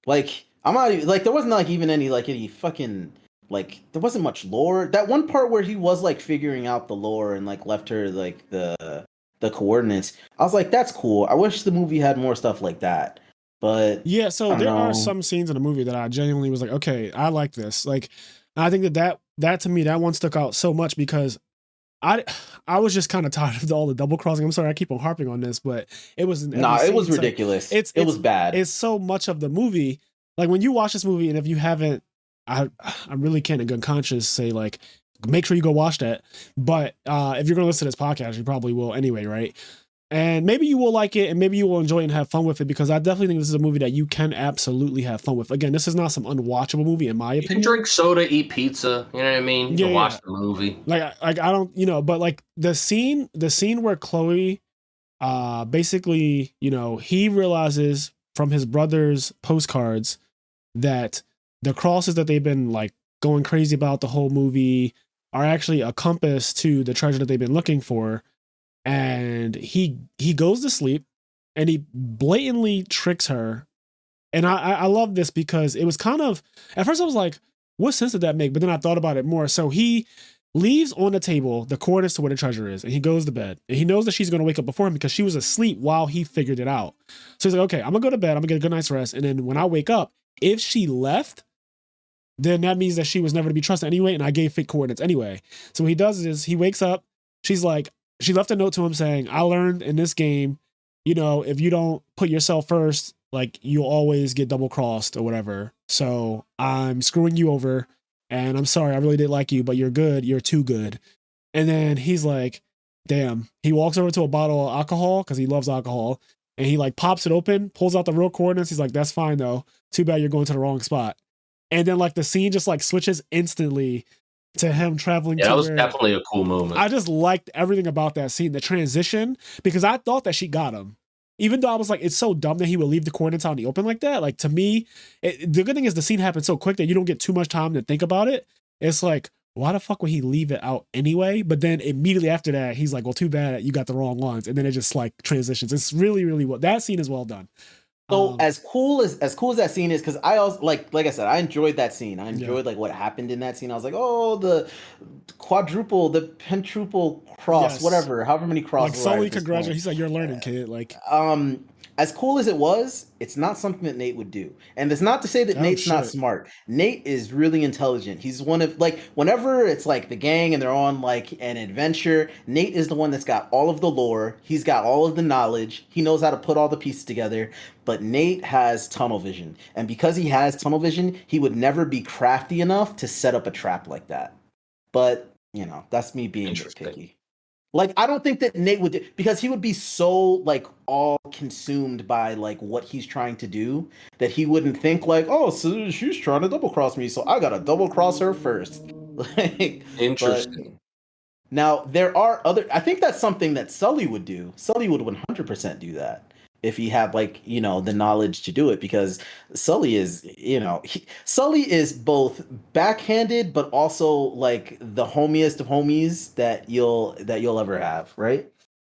Like I'm not like, there wasn't like even any fucking like, there wasn't much lore. That one part where he was like figuring out the lore and like left her like the coordinates, I was like, that's cool. I wish the movie had more stuff like that. But yeah, so there are some scenes in the movie that I genuinely was like, okay, I like this. Like I think that to me, that one stuck out so much because I was just kind of tired of all the double crossing. I'm sorry, I keep on harping on this, but it was it was ridiculous. It was bad. It's so much of the movie. Like when you watch this movie, and if you haven't, I really can't in good conscience say like, make sure you go watch that. But if you're gonna listen to this podcast, you probably will anyway, right? And maybe you will like it, and maybe you will enjoy it and have fun with it, because I definitely think this is a movie that you can absolutely have fun with. Again, this is not some unwatchable movie, in my opinion. You can drink soda, eat pizza. You know what I mean? You can watch the movie. Like I don't, but like the scene where Chloe, basically, he realizes from his brother's postcards that the crosses that they've been like going crazy about the whole movie, are actually a compass to the treasure that they've been looking for. And he goes to sleep and he blatantly tricks her. And I love this because it was kind of, at first I was like, what sense did that make? But then I thought about it more. So he leaves on the table the coordinates to where the treasure is, and he goes to bed. And he knows that she's going to wake up before him because she was asleep while he figured it out. So he's like, okay, I'm going to go to bed. I'm going to get a good night's rest. And then when I wake up, if she left, then that means that she was never to be trusted anyway. And I gave fake coordinates anyway. So what he does is he wakes up. She's like, she left a note to him saying, I learned in this game, you know, if you don't put yourself first, like you'll always get double crossed or whatever. So I'm screwing you over and I'm sorry. I really did like you, but you're good. You're too good. And then he's like, damn, he walks over to a bottle of alcohol because he loves alcohol. And he like pops it open, pulls out the real coordinates. He's like, that's fine though. Too bad you're going to the wrong spot. And then like the scene just like switches instantly to him traveling. Yeah, that was definitely a cool moment. I just liked everything about that scene, the transition, because I thought that she got him. Even though I was like, it's so dumb that he would leave the coordinates out in the open like that. Like to me, the good thing is the scene happened so quick that you don't get too much time to think about it. It's like, why the fuck would he leave it out anyway? But then immediately after that, he's like, well, too bad you got the wrong ones. And then it just like transitions. It's really, really well. That scene is well done. So as cool as that scene is, because I also like I said, I enjoyed that scene. I enjoyed like what happened in that scene. I was like, oh, the quadruple, the pentuple cross, whatever, however many crosses. Like Sully congratulations. He's like, you're learning, kid. Like, as cool as it was, it's not something that Nate would do. And it's not to say that Nate's not smart. Nate is really intelligent. He's one of like, whenever it's like the gang and they're on like an adventure, Nate is the one that's got all of the lore. He's got all of the knowledge. He knows how to put all the pieces together. But Nate has tunnel vision. And because he has tunnel vision, he would never be crafty enough to set up a trap like that. But, you know, that's me being picky. Like, I don't think that Nate would, because he would be so, like, all consumed by, like, what he's trying to do, that he wouldn't think, like, oh, so she's trying to double-cross me, so I gotta double-cross her first. Like, interesting. Now, there are other, I think that's something that Sully would do. Sully would 100% do that if he had, like, you know, the knowledge to do it, because Sully is, you know, Sully is both backhanded but also like the homiest of homies that you'll ever have, right?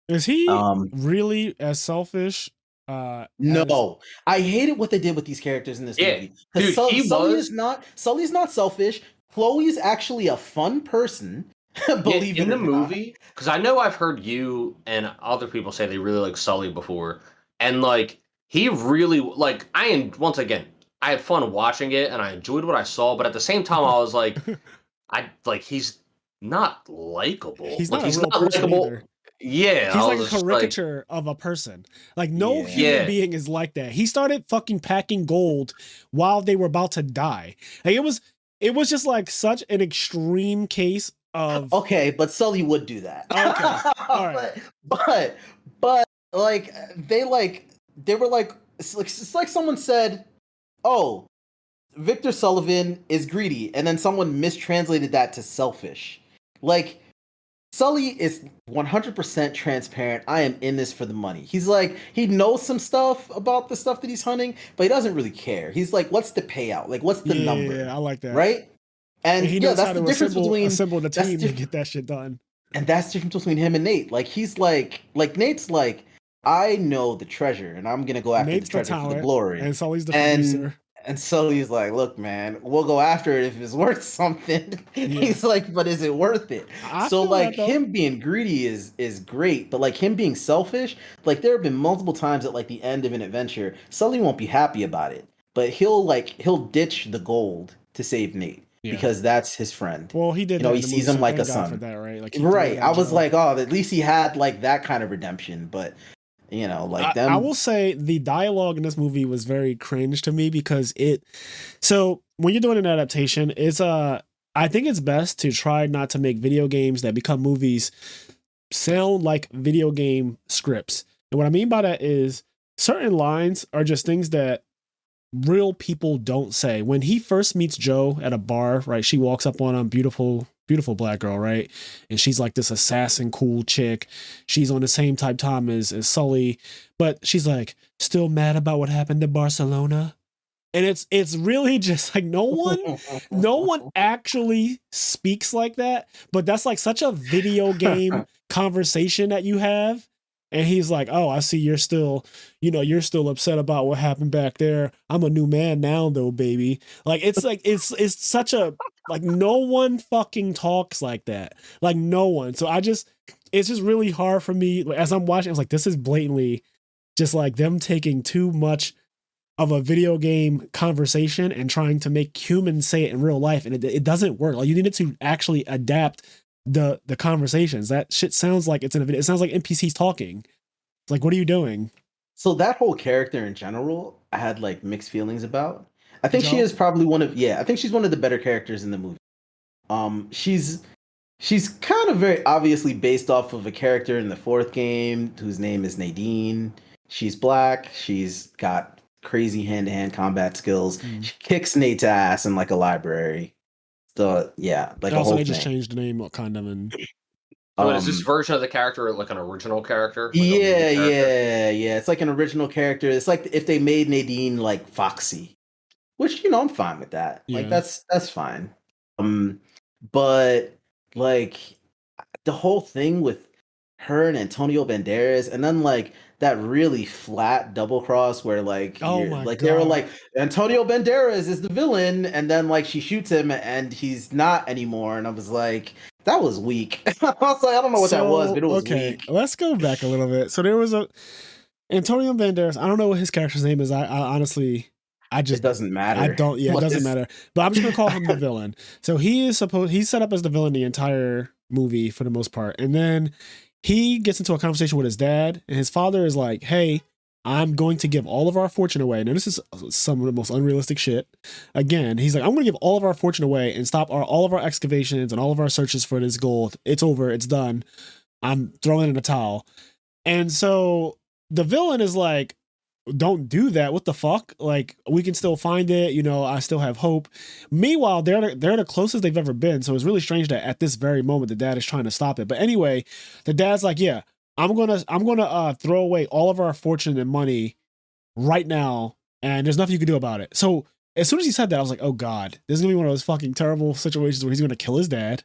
Is he really as selfish? No, I hated what they did with these characters in this movie. Dude, Sully's not selfish. Chloe's actually a fun person. Believe in the movie, because I know I've heard you and other people say they really like Sully before. And, like, he really, like, once again, I had fun watching it, and I enjoyed what I saw, but at the same time, I was like, he's not likable. He's like, not he's a real not likable. Either. Yeah. He's like a caricature of a person. Like, no human being is like that. He started fucking packing gold while they were about to die. Like, it was just, like, such an extreme case of... Okay, but Sully would do that. Okay, all right. But like they were like it's like someone said, oh, Victor Sullivan is greedy, and then someone mistranslated that to selfish. Like, Sully is 100% transparent. I am in this for the money. He's like, he knows some stuff about the stuff that he's hunting, but he doesn't really care. He's like, what's the payout? Like, what's the number? Yeah, I like that. Right? And he knows that's how the to difference between assemble the team to get that shit done. And that's the difference between him and Nate. Like, he's like Nate's like, I know the treasure, and I'm gonna go after Nate's the treasure for the glory. And Sully's the producer. And Sully's like, look, man, we'll go after it if it's worth something. Yeah. He's like, but is it worth it? So like him being greedy is great, but like him being selfish, like there have been multiple times at like the end of an adventure, Sully won't be happy about it, but he'll ditch the gold to save Nate. Yeah. Because that's his friend. Well, he did. You know, he sees him like a son. For that, right? Like, right. I was like, oh, at least he had like that kind of redemption. But you know, like I will say the dialogue in this movie was very cringe to me because so when you're doing an adaptation, I think it's best to try not to make video games that become movies sound like video game scripts. And what I mean by that is certain lines are just things that real people don't say. When he first meets Joe at a bar, right? She walks up on him, beautiful black girl, right? And she's like this assassin, cool chick. She's on the same type time as Sully, but she's like still mad about what happened to Barcelona. And it's really just like no one actually speaks like that, but that's like such a video game conversation that you have. And he's like, "Oh, I see you're still, you're still upset about what happened back there. I'm a new man now though, baby." Like it's such a like no one fucking talks like that. Like no one. So it's just really hard for me as I'm watching. I was like, this is blatantly just like them taking too much of a video game conversation and trying to make humans say it in real life, and it doesn't work. Like you needed to actually adapt the conversations. That shit sounds like it's in a video. It sounds like NPCs talking. It's like, what are you doing? So that whole character in general, I had like mixed feelings about. I think she Joe? is probably I think she's one of the better characters in the movie. She's kind of very obviously based off of a character in the fourth game whose name is Nadine. She's black. She's got crazy hand-to-hand combat skills. She kicks Nate's ass in like a library. So yeah, like also they just changed the name kind of and is this version of the character like an original character? Like yeah. It's like an original character. It's like if they made Nadine like Foxy, which I'm fine with that. Yeah. Like that's fine. But like the whole thing with her and Antonio Banderas, and then like that really flat double cross where like they were like Antonio Banderas is the villain, and then like she shoots him and he's not anymore, and I was like, that was weak. I was like, I don't know what that was, but it was weak. Let's go back a little bit. So there was a Antonio Banderas. I don't know what his character's name is. I honestly, it doesn't matter. I don't. Yeah, it doesn't matter. But I'm just gonna call him the villain. So he's set up as the villain the entire movie for the most part, and then he gets into a conversation with his dad, and his father is like, "Hey, I'm going to give all of our fortune away." Now, this is some of the most unrealistic shit. Again, he's like, "I'm going to give all of our fortune away and stop all of our excavations and all of our searches for this gold. It's over. It's done. I'm throwing in a towel." And so the villain is like, "Don't do that. What the fuck? Like, we can still find it. I still have hope." Meanwhile, they're the closest they've ever been. So it's really strange that at this very moment, the dad is trying to stop it. But anyway, the dad's like, "Yeah, I'm gonna throw away all of our fortune and money right now, and there's nothing you can do about it." So as soon as he said that, I was like, "Oh God, this is gonna be one of those fucking terrible situations where he's gonna kill his dad."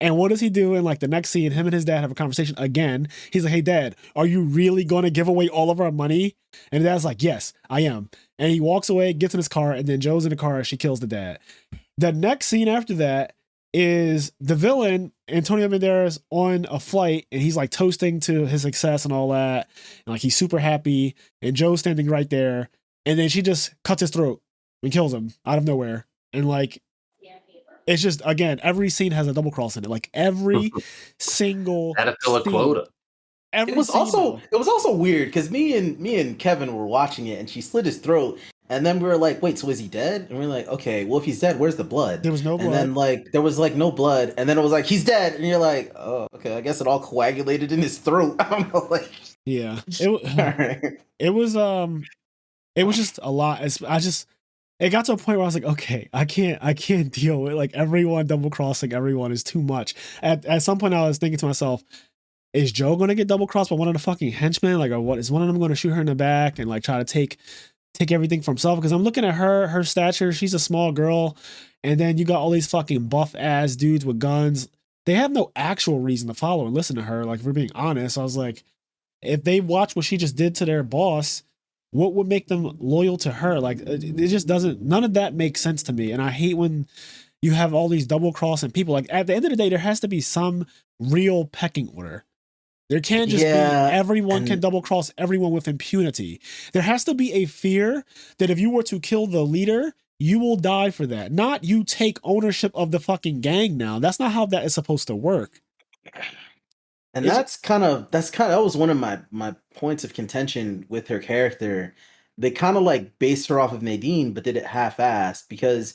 And what does he do in like the next scene? Him and his dad have a conversation again. He's like, "Hey dad, are you really going to give away all of our money?" And dad's like, "Yes, I am." And he walks away, gets in his car, and then Joe's in the car and she kills the dad. The next scene after that is the villain, Antonio Banderas, on a flight, and he's like toasting to his success and all that. And like he's super happy, and Joe's standing right there. And then she just cuts his throat and kills him out of nowhere. And like, it's just, again, every scene has a double cross in it. Like every single had to fill a quota. It was also weird because me and Kevin were watching it, and she slit his throat, and then we were like, "Wait, so is he dead?" And we are like, "Okay, well if he's dead, where's the blood?" There was no blood. And then like there was like no blood, and then it was like he's dead, and you're like, "Oh, okay, I guess it all coagulated in his throat." I don't know, like yeah, it was just a lot. It got to a point where I was like, okay, I can't deal with like everyone double crossing everyone is too much. At some point I was thinking to myself, is Joe going to get double crossed by one of the fucking henchmen? Like, or what, is one of them going to shoot her in the back and like try to take everything from himself? Because I'm looking at her stature, she's a small girl, and then you got all these fucking buff ass dudes with guns. They have no actual reason to follow and listen to her. Like, if we're being honest, I was like, if they watch what she just did to their boss, what would make them loyal to her? Like, it just doesn't, none of that makes sense to me. And I hate when you have all these double crossing people. Like, at the end of the day, there has to be some real pecking order. There can't just be everyone can double cross everyone with impunity. There has to be a fear that if you were to kill the leader, you will die for that. Not you take ownership of the fucking gang now. That's not how that is supposed to work. And that was one of my points of contention with her character. They kind of like based her off of Nadine, but did it half-assed, because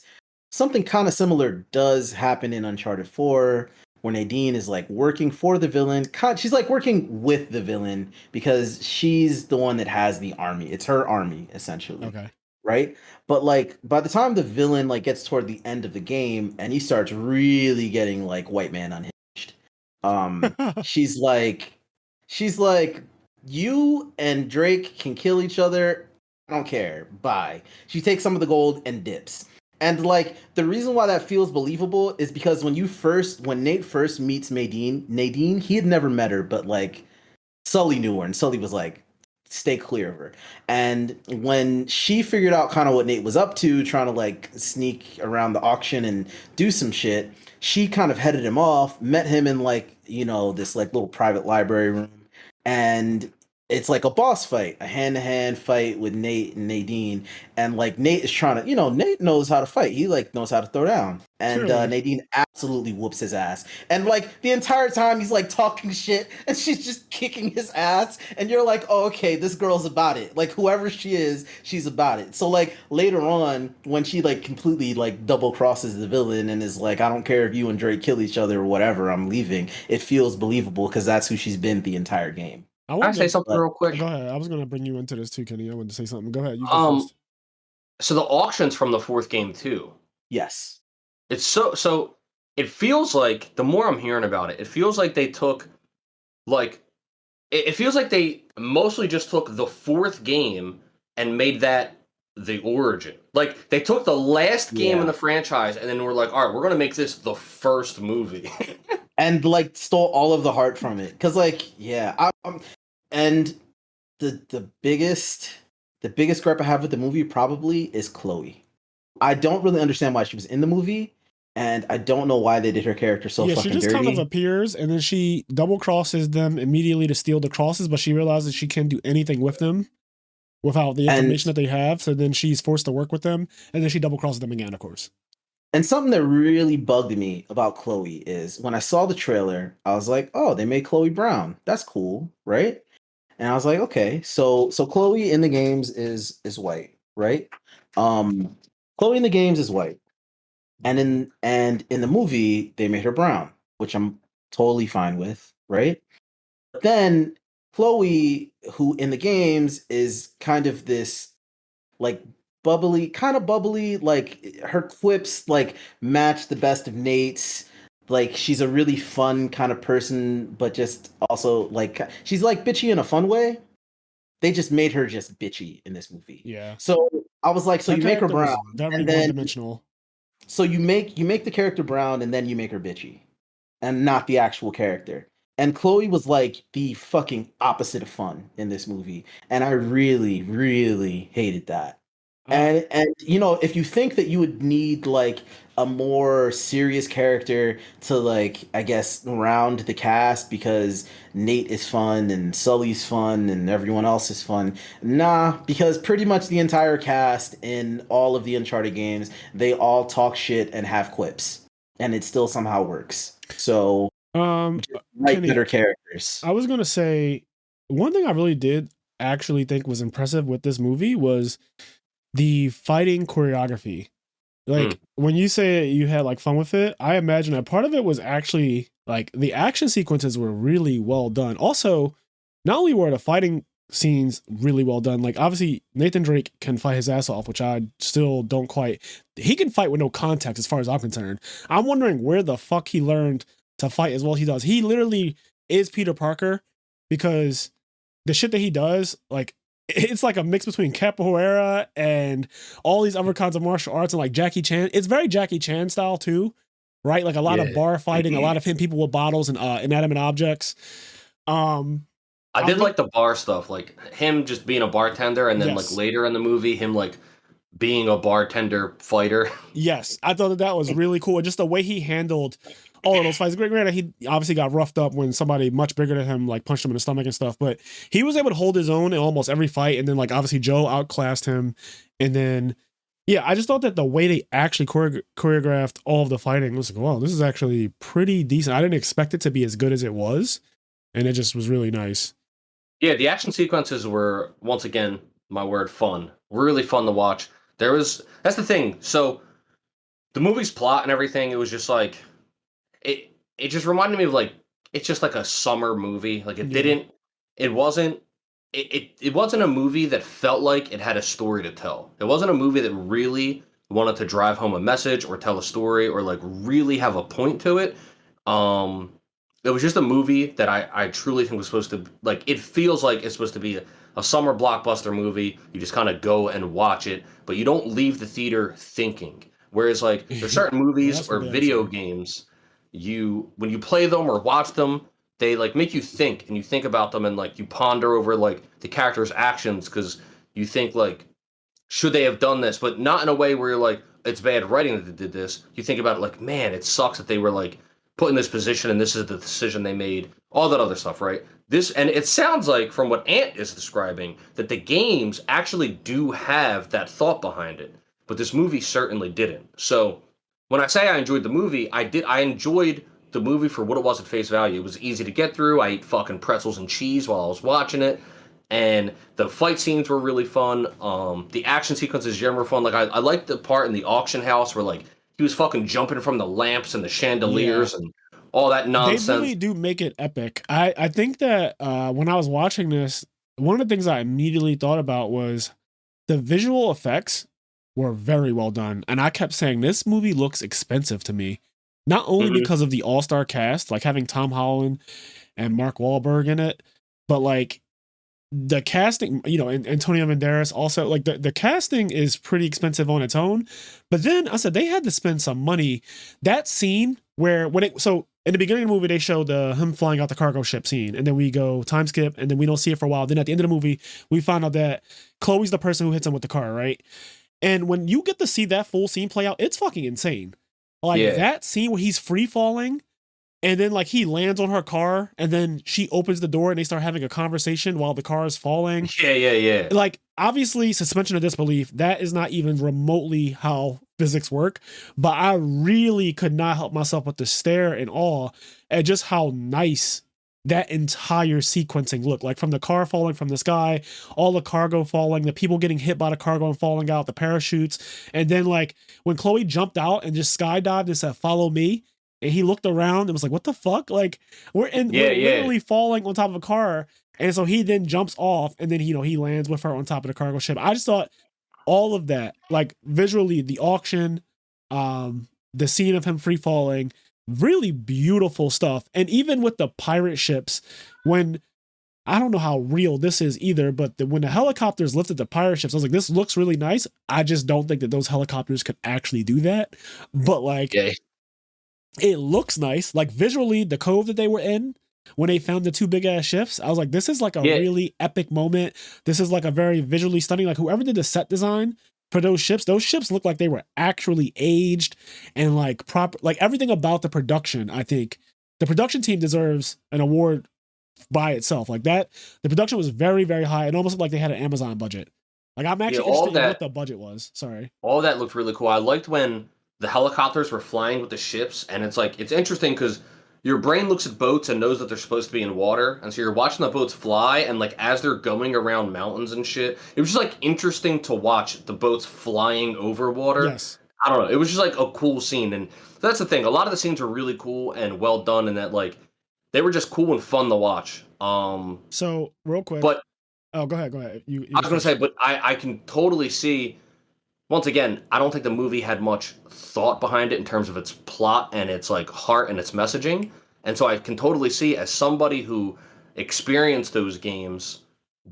something kind of similar does happen in Uncharted 4, where Nadine is like working for the villain. She's like working with the villain because she's the one that has the army. It's her army, essentially. Okay. Right? But like by the time the villain like gets toward the end of the game and he starts really getting like white man unhinged, she's like, you and Drake can kill each other. I don't care. Bye. She takes some of the gold and dips. And like the reason why that feels believable is because when Nate first meets Nadine, he had never met her, but like Sully knew her, and Sully was like, stay clear of her. And when she figured out kind of what Nate was up to, trying to like sneak around the auction and do some shit, she kind of headed him off, met him in like, this like little private library room. And it's like a boss fight, a hand-to-hand fight with Nate and Nadine. And like Nate is trying to, Nate knows how to fight. He like knows how to throw down. And Nadine absolutely whoops his ass. And like the entire time he's like talking shit and she's just kicking his ass. And you're like, oh, okay, this girl's about it. Like whoever she is, she's about it. So like later on, when she like completely like double crosses the villain and is like, I don't care if you and Drake kill each other or whatever, I'm leaving. It feels believable because that's who she's been the entire game. Can I say something real quick? Go ahead. I was going to bring you into this too, Kenny. I wanted to say something. Go ahead. You go first. So the auction's from the 4th game too. Yes. It's so it feels like, the more I'm hearing about it, it feels like they took it feels like they mostly just took the 4th game and made that the origin. Like they took the last game in the franchise and then we're like, all right, we're going to make this the first movie. And like stole all of the heart from it. Cause like, and the biggest gripe I have with the movie probably is Chloe. I don't really understand why she was in the movie, and I don't know why they did her character so fucking dirty. Yeah, she just kind of appears, and then she double crosses them immediately to steal the crosses, but she realizes she can't do anything with them without the information that they have, so then she's forced to work with them, and then she double crosses them again, of course. And something that really bugged me about Chloe is when I saw the trailer, I was like, oh, they made Chloe brown. That's cool, right? And I was like, okay, so Chloe in the games is white, right? Chloe in the games is white. And in the movie, they made her brown, which I'm totally fine with, right? But then Chloe, who in the games is kind of this like bubbly, like her quips like match the best of Nate's. Like she's a really fun kind of person, but just also like she's like bitchy in a fun way. They just made her just bitchy in this movie. Yeah. So I was like, so you make her brown, and then one-dimensional. So you make the character brown, and then you make her bitchy, and not the actual character. And Chloe was like the fucking opposite of fun in this movie, and I really, really hated that. And if you think that you would need like a more serious character to like, I guess, round the cast because Nate is fun and Sully's fun and everyone else is fun. Nah, because pretty much the entire cast in all of the Uncharted games, they all talk shit and have quips, and it still somehow works. So, write better characters. I was gonna say one thing I really did actually think was impressive with this movie was the fighting choreography. Like when you say you had like fun with it, I imagine that part of it was actually like the action sequences were really well done. Also, not only were the fighting scenes really well done, like obviously Nathan Drake can fight his ass off, which I still don't quite. He can fight with no context as far as I'm concerned. I'm wondering where the fuck he learned to fight as well as he does. He literally is Peter Parker because the shit that he does, like, it's like a mix between capoeira and all these other kinds of martial arts and like Jackie Chan. It's very Jackie Chan style too, right? Like a lot of bar fighting, a lot of hitting people with bottles and inanimate objects. I did like the bar stuff, like him just being a bartender, and then like later in the movie, him like being a bartender fighter. Yes, I thought that was really cool. Just the way he handled all of those fights. Granted, he obviously got roughed up when somebody much bigger than him like punched him in the stomach and stuff, but he was able to hold his own in almost every fight. And then like obviously Joe outclassed him. And then I just thought that the way they actually choreographed all of the fighting was like, wow, this is actually pretty decent. I didn't expect it to be as good as it was, and it just was really nice. Yeah, the action sequences were, once again, my word, fun. Really fun to watch. That's the thing. So the movie's plot and everything, it was just like, it just reminded me of like, it's just like a summer movie. Like it wasn't a movie that felt like it had a story to tell. It wasn't a movie that really wanted to drive home a message or tell a story or like really have a point to it. It was just a movie that I truly think was supposed to, like, it feels like it's supposed to be a summer blockbuster movie. You just kind of go and watch it, but you don't leave the theater thinking. Whereas like there's certain Well, movies that's what or they always video say. games, when you play them or watch them, they like make you think and you think about them and like you ponder over like the character's actions because you think like should they have done this, but not in a way where you're like it's bad writing that they did this. You think about it like man, it sucks that they were like put in this position and this is the decision they made. All that other stuff, right? This and it sounds like from what Ant is describing that the games actually do have that thought behind it, but this movie certainly didn't. So when I say I enjoyed the movie, I enjoyed the movie for what it was at face value. It was easy to get through. I ate fucking pretzels and cheese while I was watching it. And the fight scenes were really fun. The action sequences generally were fun. Like I liked the part in the auction house where like he was fucking jumping from the lamps and the Yeah. chandeliers and all that They nonsense. really do make it epic. I think that when I was watching this, one of the things I immediately thought about was the visual effects were very well done. And I kept saying, this movie looks expensive to me. Not only Mhm. because of the all-star cast, like having Tom Holland and Mark Wahlberg in it, but like the casting, and Antonio Banderas also, like the casting is pretty expensive on its own. But then I said they had to spend some money. That scene where so in the beginning of the movie they show him flying out the cargo ship scene, and then we go time skip, and then we don't see it for a while. Then at the end of the movie, we find out that Chloe's the person who hits him with the car, right? And when you get to see that full scene play out, it's fucking insane. Like Yeah. that scene where he's free falling and then like he lands on her car and then she opens the door and they start having a conversation while the car is falling. Yeah. Like obviously suspension of disbelief, that is not even remotely how physics work, but I really could not help myself but to stare in awe at just how nice that entire sequencing looked. Like from the car falling from the sky, all the cargo falling, the people getting hit by the cargo and falling out, the parachutes, and then like when Chloe jumped out and just skydived and said follow me, and he looked around and was like, what the fuck? Like we're Yeah. literally falling on top of a car. And so he then jumps off and then, he lands with her on top of the cargo ship. I just thought all of that, like visually, the auction, the scene of him free falling, really beautiful stuff. And even with the pirate ships, when I don't know how real this is either, but when the helicopters lifted the pirate ships, I was like, this looks really nice. I just don't think that those helicopters could actually do that. But like, Yeah. it looks nice. Like visually, the cove that they were in when they found the two big ass ships, I was like, this is like a Yeah. really epic moment. This is like a very visually stunning. Like whoever did the set design for those ships look like they were actually aged and like proper. Like everything about the production, I think the production team deserves an award by itself. Like that, the production was very, very high. It almost looked like they had an Amazon budget. Like I'm actually all interested in what that the budget was. Sorry. all that looked really cool. I liked when the helicopters were flying with the ships, and it's interesting because your brain looks at boats and knows that they're supposed to be in water, and so you're watching the boats fly, and like as they're going around mountains and shit, it was just like interesting to watch the boats flying over water. Yes. I don't know. It was just like a cool scene, and that's the thing. A lot of the scenes were really cool and well done, and that like they were just cool and fun to watch. So real quick. But Oh, go ahead. Go ahead. You I was gonna finish. say, but I can totally see. Once again, I don't think the movie had much thought behind it in terms of its plot and its like heart and its messaging. And so I can totally see as somebody who experienced those games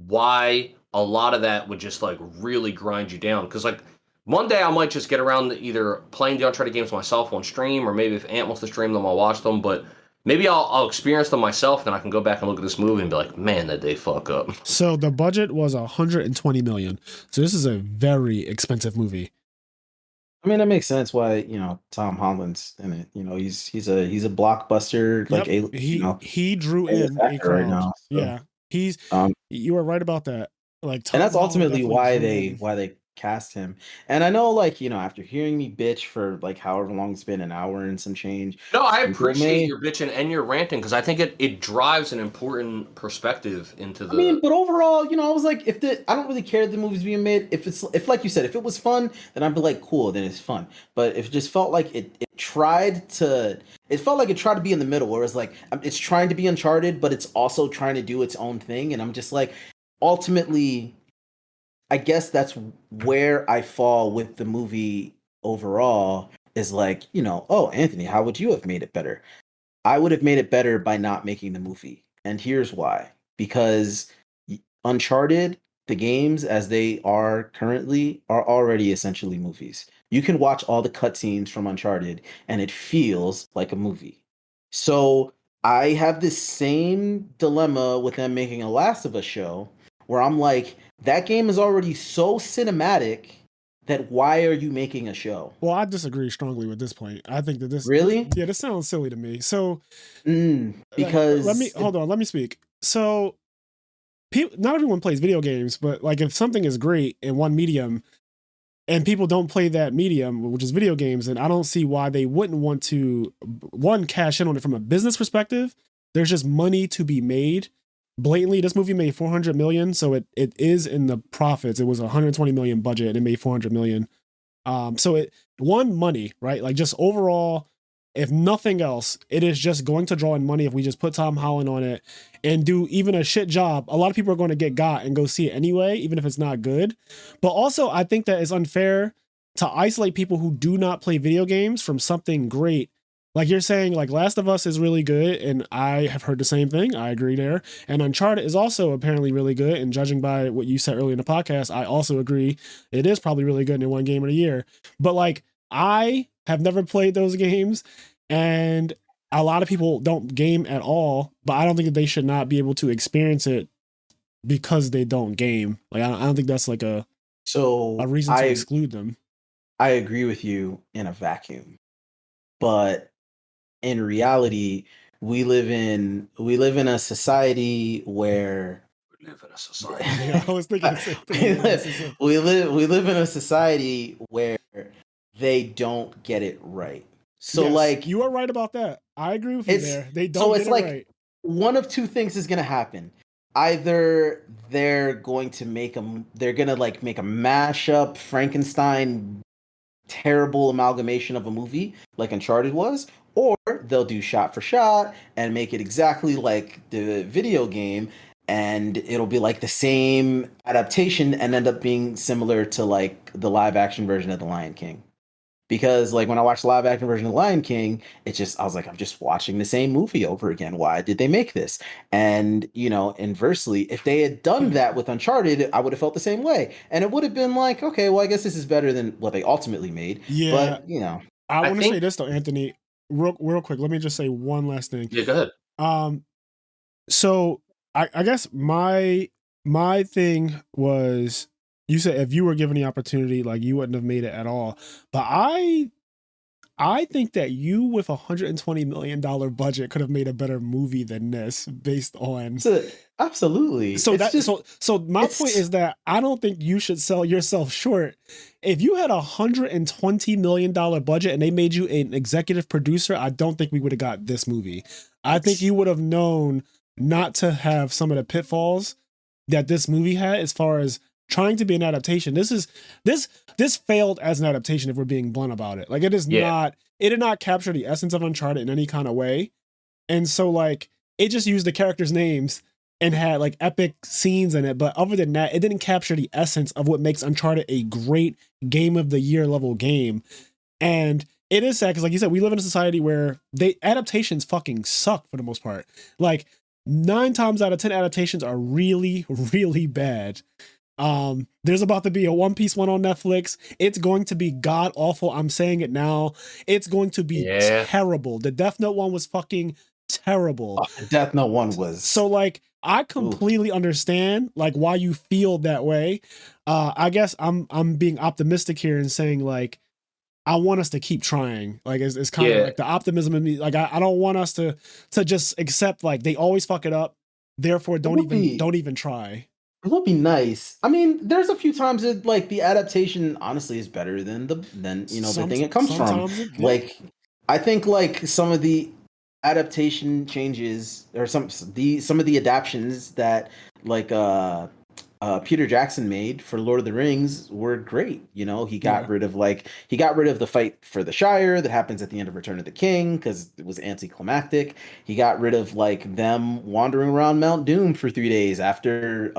why a lot of that would just like really grind you down. Because like one day I might just get around to either playing the Uncharted games myself on stream, or maybe if Ant wants to stream them, I'll watch them. But maybe I'll experience them myself, then I can go back and look at this movie and be like, man, did they fuck up. So the budget was 120 million. So this is a very expensive movie. I mean, that makes sense why, Tom Holland's in it. He's a blockbuster, like Yep. He drew A-list in a actor right crowd. now. So, Yeah. He's um, you were right about that. Like and Tom that's Holland ultimately definitely why drew they in. why they cast him. And I know, like, after hearing me bitch for like however long it's been, an hour and some change, No, I people appreciate may. your bitching and your ranting because I think it drives an important perspective into I mean, the. but overall, I was like, I don't really care that the movie's being made. If like you said, if it was fun, then I'd be like, cool, then it's fun. But if it just felt like it felt like it tried to be in the middle, where it's like it's trying to be Uncharted, but it's also trying to do its own thing, and I'm just like, ultimately, I guess that's where I fall with the movie overall. Is like, oh, Anthony, how would you have made it better? I would have made it better by not making the movie, and here's why. Because Uncharted, the games as they are currently, are already essentially movies. You can watch all the cutscenes from Uncharted and it feels like a movie. So I have this same dilemma with them making a Last of Us show where I'm like, that game is already so cinematic that why are you making a show? Well, I disagree strongly with this point. I think that Really? yeah, this sounds silly to me. So let me Because hold on, let me speak. So not everyone plays video games, but like if something is great in one medium and people don't play that medium, which is video games, then I don't see why they wouldn't want to one cash in on it from a business perspective. There's just money to be made. Blatantly, this movie made 400 million, so it is in the profits. It was a 120 million budget and it made 400 million. So it one money, right? Like just overall, if nothing else, it is just going to draw in money if we just put Tom Holland on it and do even a shit job. A lot of people are going to got and go see it anyway, even if it's not good. But also, I think that it's unfair to isolate people who do not play video games from something great. Like you're saying, like Last of Us is really good, and I have heard the same thing. I agree there. And Uncharted is also apparently really good. And judging by what you said earlier in the podcast, I also agree it is probably really good in one game of the year. But like I have never played those games, and a lot of people don't game at all. But I don't think that they should not be able to experience it because they don't game. Like I don't think that's like a reason to exclude them. I agree with you in a vacuum, but in reality, we live in a society where We live in a society. Yeah, I was thinking the same thing. we live in a society where they don't get it right. So yes, like you are right about that. I agree with you there. They don't get it like right. One of two things is gonna happen. Either they're going to make a mashup Frankenstein terrible amalgamation of a movie like Uncharted was, or they'll do shot for shot and make it exactly like the video game, and it'll be like the same adaptation and end up being similar to like the live action version of The Lion King. Because like when I watched the live action version of Lion King, I was like, I'm just watching the same movie over again. Why did they make this? And inversely, if they had done that with Uncharted, I would have felt the same way. And it would have been like, okay, well, I guess this is better than what they ultimately made. Yeah. But I want to say this though, Anthony, real quick. Let me just say one last thing. Yeah, go ahead. So I guess my thing was, you said if you were given the opportunity, like you wouldn't have made it at all. But I think that you with $120 million budget could have made a better movie than this based on absolutely. So my point is that I don't think you should sell yourself short. If you had $120 million budget and they made you an executive producer, I don't think we would have got this movie. I think you would have known not to have some of the pitfalls that this movie had as far as trying to be an adaptation. This failed as an adaptation if we're being blunt about it. Like it did not capture the essence of Uncharted in any kind of way. And so like it just used the characters' names and had like epic scenes in it. But other than that, it didn't capture the essence of what makes Uncharted a great game of the year level game. And it is sad because like you said, we live in a society where adaptations fucking suck for the most part. Like 9 times out of 10 adaptations are really, really bad. There's about to be a One Piece one on Netflix. It's going to be god awful. I'm saying it now. It's going to be terrible. The Death Note one was fucking terrible. Death Note one was. So like I completely understand like why you feel that way. I guess I'm being optimistic here and saying like I want us to keep trying. Like it's kind of like the optimism in me. Like I don't want us to just accept like they always fuck it up. Therefore, don't even try. It would be nice. I mean, there's a few times that like the adaptation honestly is better than the thing it comes from. Like I think like some of the adaptation changes or some of the adaptions that like Peter Jackson made for Lord of the Rings were great. He got rid of the fight for the Shire that happens at the end of Return of the King because it was anticlimactic. He got rid of like them wandering around Mount Doom for 3 days after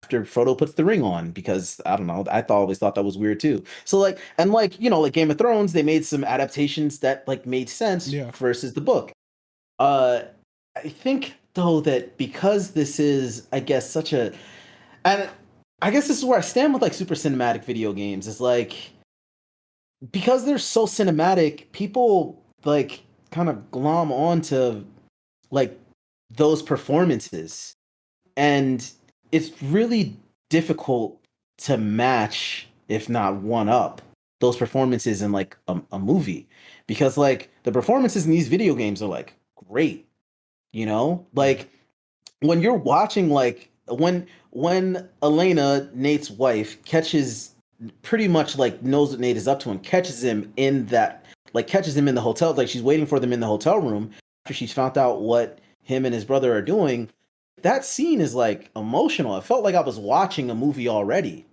Frodo puts the ring on, because I don't know, I always thought that was weird too. So like, and like, like Game of Thrones, they made some adaptations that like made sense versus the book. I think though that because this is, I guess, such a And I guess this is where I stand with like super cinematic video games. Is like because they're so cinematic, people like kind of glom onto like those performances, and it's really difficult to match, if not one up, those performances in like a movie, because like the performances in these video games are like great, you know, like when you're watching like when Elena, Nate's wife, catches pretty much like knows what Nate is up to and catches him in that like catches him in the hotel, like she's waiting for them in the hotel room after she's found out what him and his brother are doing. That scene is like emotional. It felt like I was watching a movie already.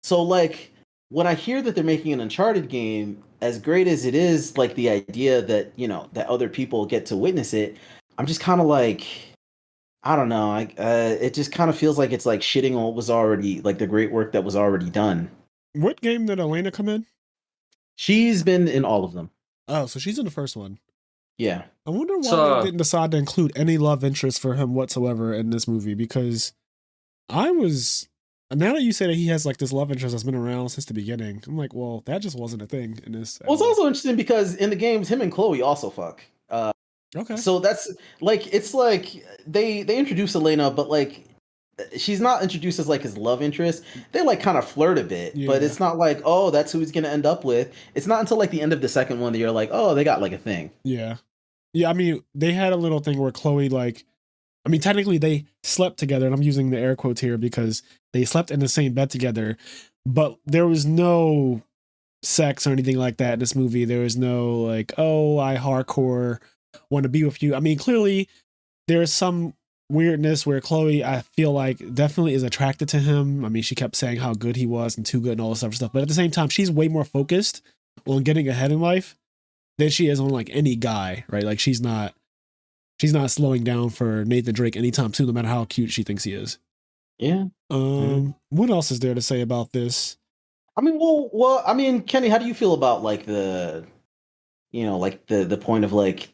So like when I hear that they're making an Uncharted game, as great as it is, like the idea that, you know, that other people get to witness it, I'm just kind of like I don't know. It just kind of feels like it's like shitting on what was already like the great work that was already done. What game did Elena come in? She's been in all of them. Oh, so she's in the first one. Yeah. I wonder why they didn't decide to include any love interest for him whatsoever in this movie, because now that you say that he has like this love interest that's been around since the beginning, I'm like, well, that just wasn't a thing in this. Well, it's also interesting because in the games, him and Chloe also fuck. Okay. So that's like it's like they introduce Elena, but like she's not introduced as like his love interest. They like kind of flirt a bit, but it's not like, oh, that's who he's gonna end up with. It's not until like the end of the second one that you're like, oh, they got like a thing. Yeah. I mean, they had a little thing where Chloe technically they slept together, and I'm using the air quotes here because they slept in the same bed together, but there was no sex or anything like that in this movie. There was no like, oh, I hardcore want to be with you. I mean, clearly there's some weirdness where Chloe, I feel like, definitely is attracted to him. I mean, she kept saying how good he was and too good and all this other stuff, but at the same time, she's way more focused on getting ahead in life than she is on like any guy, right? Like she's not slowing down for Nathan Drake anytime soon, no matter how cute she thinks he is. Yeah. What else is there to say about this? I mean, well, I mean, Kenny, how do you feel about like the point of like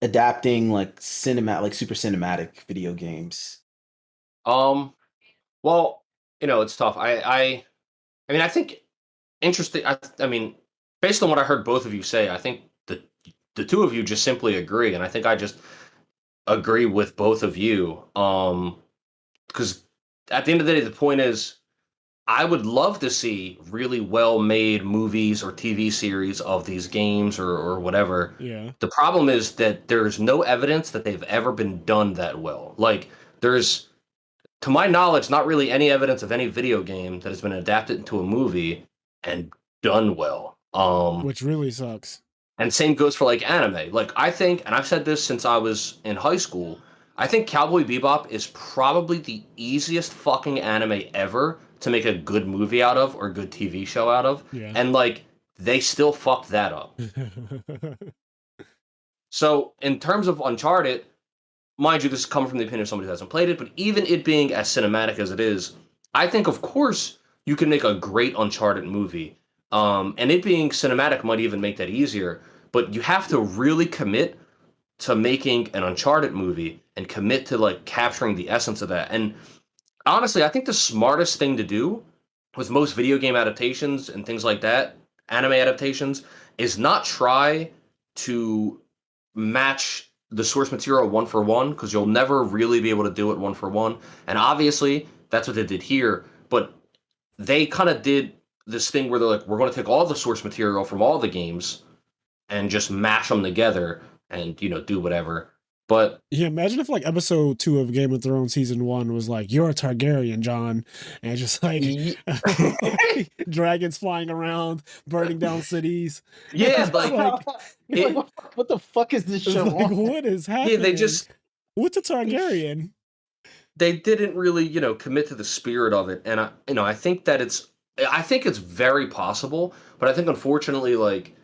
adapting like like super cinematic video games? Well, it's tough. I mean, I think interesting. I mean, based on what I heard both of you say, I think the two of you just simply agree, and I think I just agree with both of you. Because at the end of the day, the point is, I would love to see really well-made movies or TV series of these games or whatever. Yeah. The problem is that there's no evidence that they've ever been done that well. Like, there's, to my knowledge, not really any evidence of any video game that has been adapted into a movie and done well. Which really sucks. And same goes for like anime. Like I think, and I've said this since I was in high school, I think Cowboy Bebop is probably the easiest fucking anime ever to make a good movie out of or a good TV show out of. Yeah. And like they still fucked that up. So in terms of Uncharted, mind you, this is coming from the opinion of somebody who hasn't played it, but even it being as cinematic as it is, I think of course you can make a great Uncharted movie. And it being cinematic might even make that easier, but you have to really commit to making an Uncharted movie and commit to like capturing the essence of that. And honestly, I think the smartest thing to do with most video game adaptations and things like that, anime adaptations, is not try to match the source material one for one, because you'll never really be able to do it one for one. And obviously, that's what they did here, but they kind of did this thing where they're like, we're going to take all the source material from all the games and just mash them together and, you know, do whatever. But yeah, imagine if like episode 2 of Game of Thrones season 1 was like, you're a Targaryen, John, and just like dragons flying around, burning down cities. Yeah, what the fuck is this show? Like, what is happening? Yeah, what's a Targaryen? They didn't really, you know, commit to the spirit of it, and I think it's very possible, but I think unfortunately, like,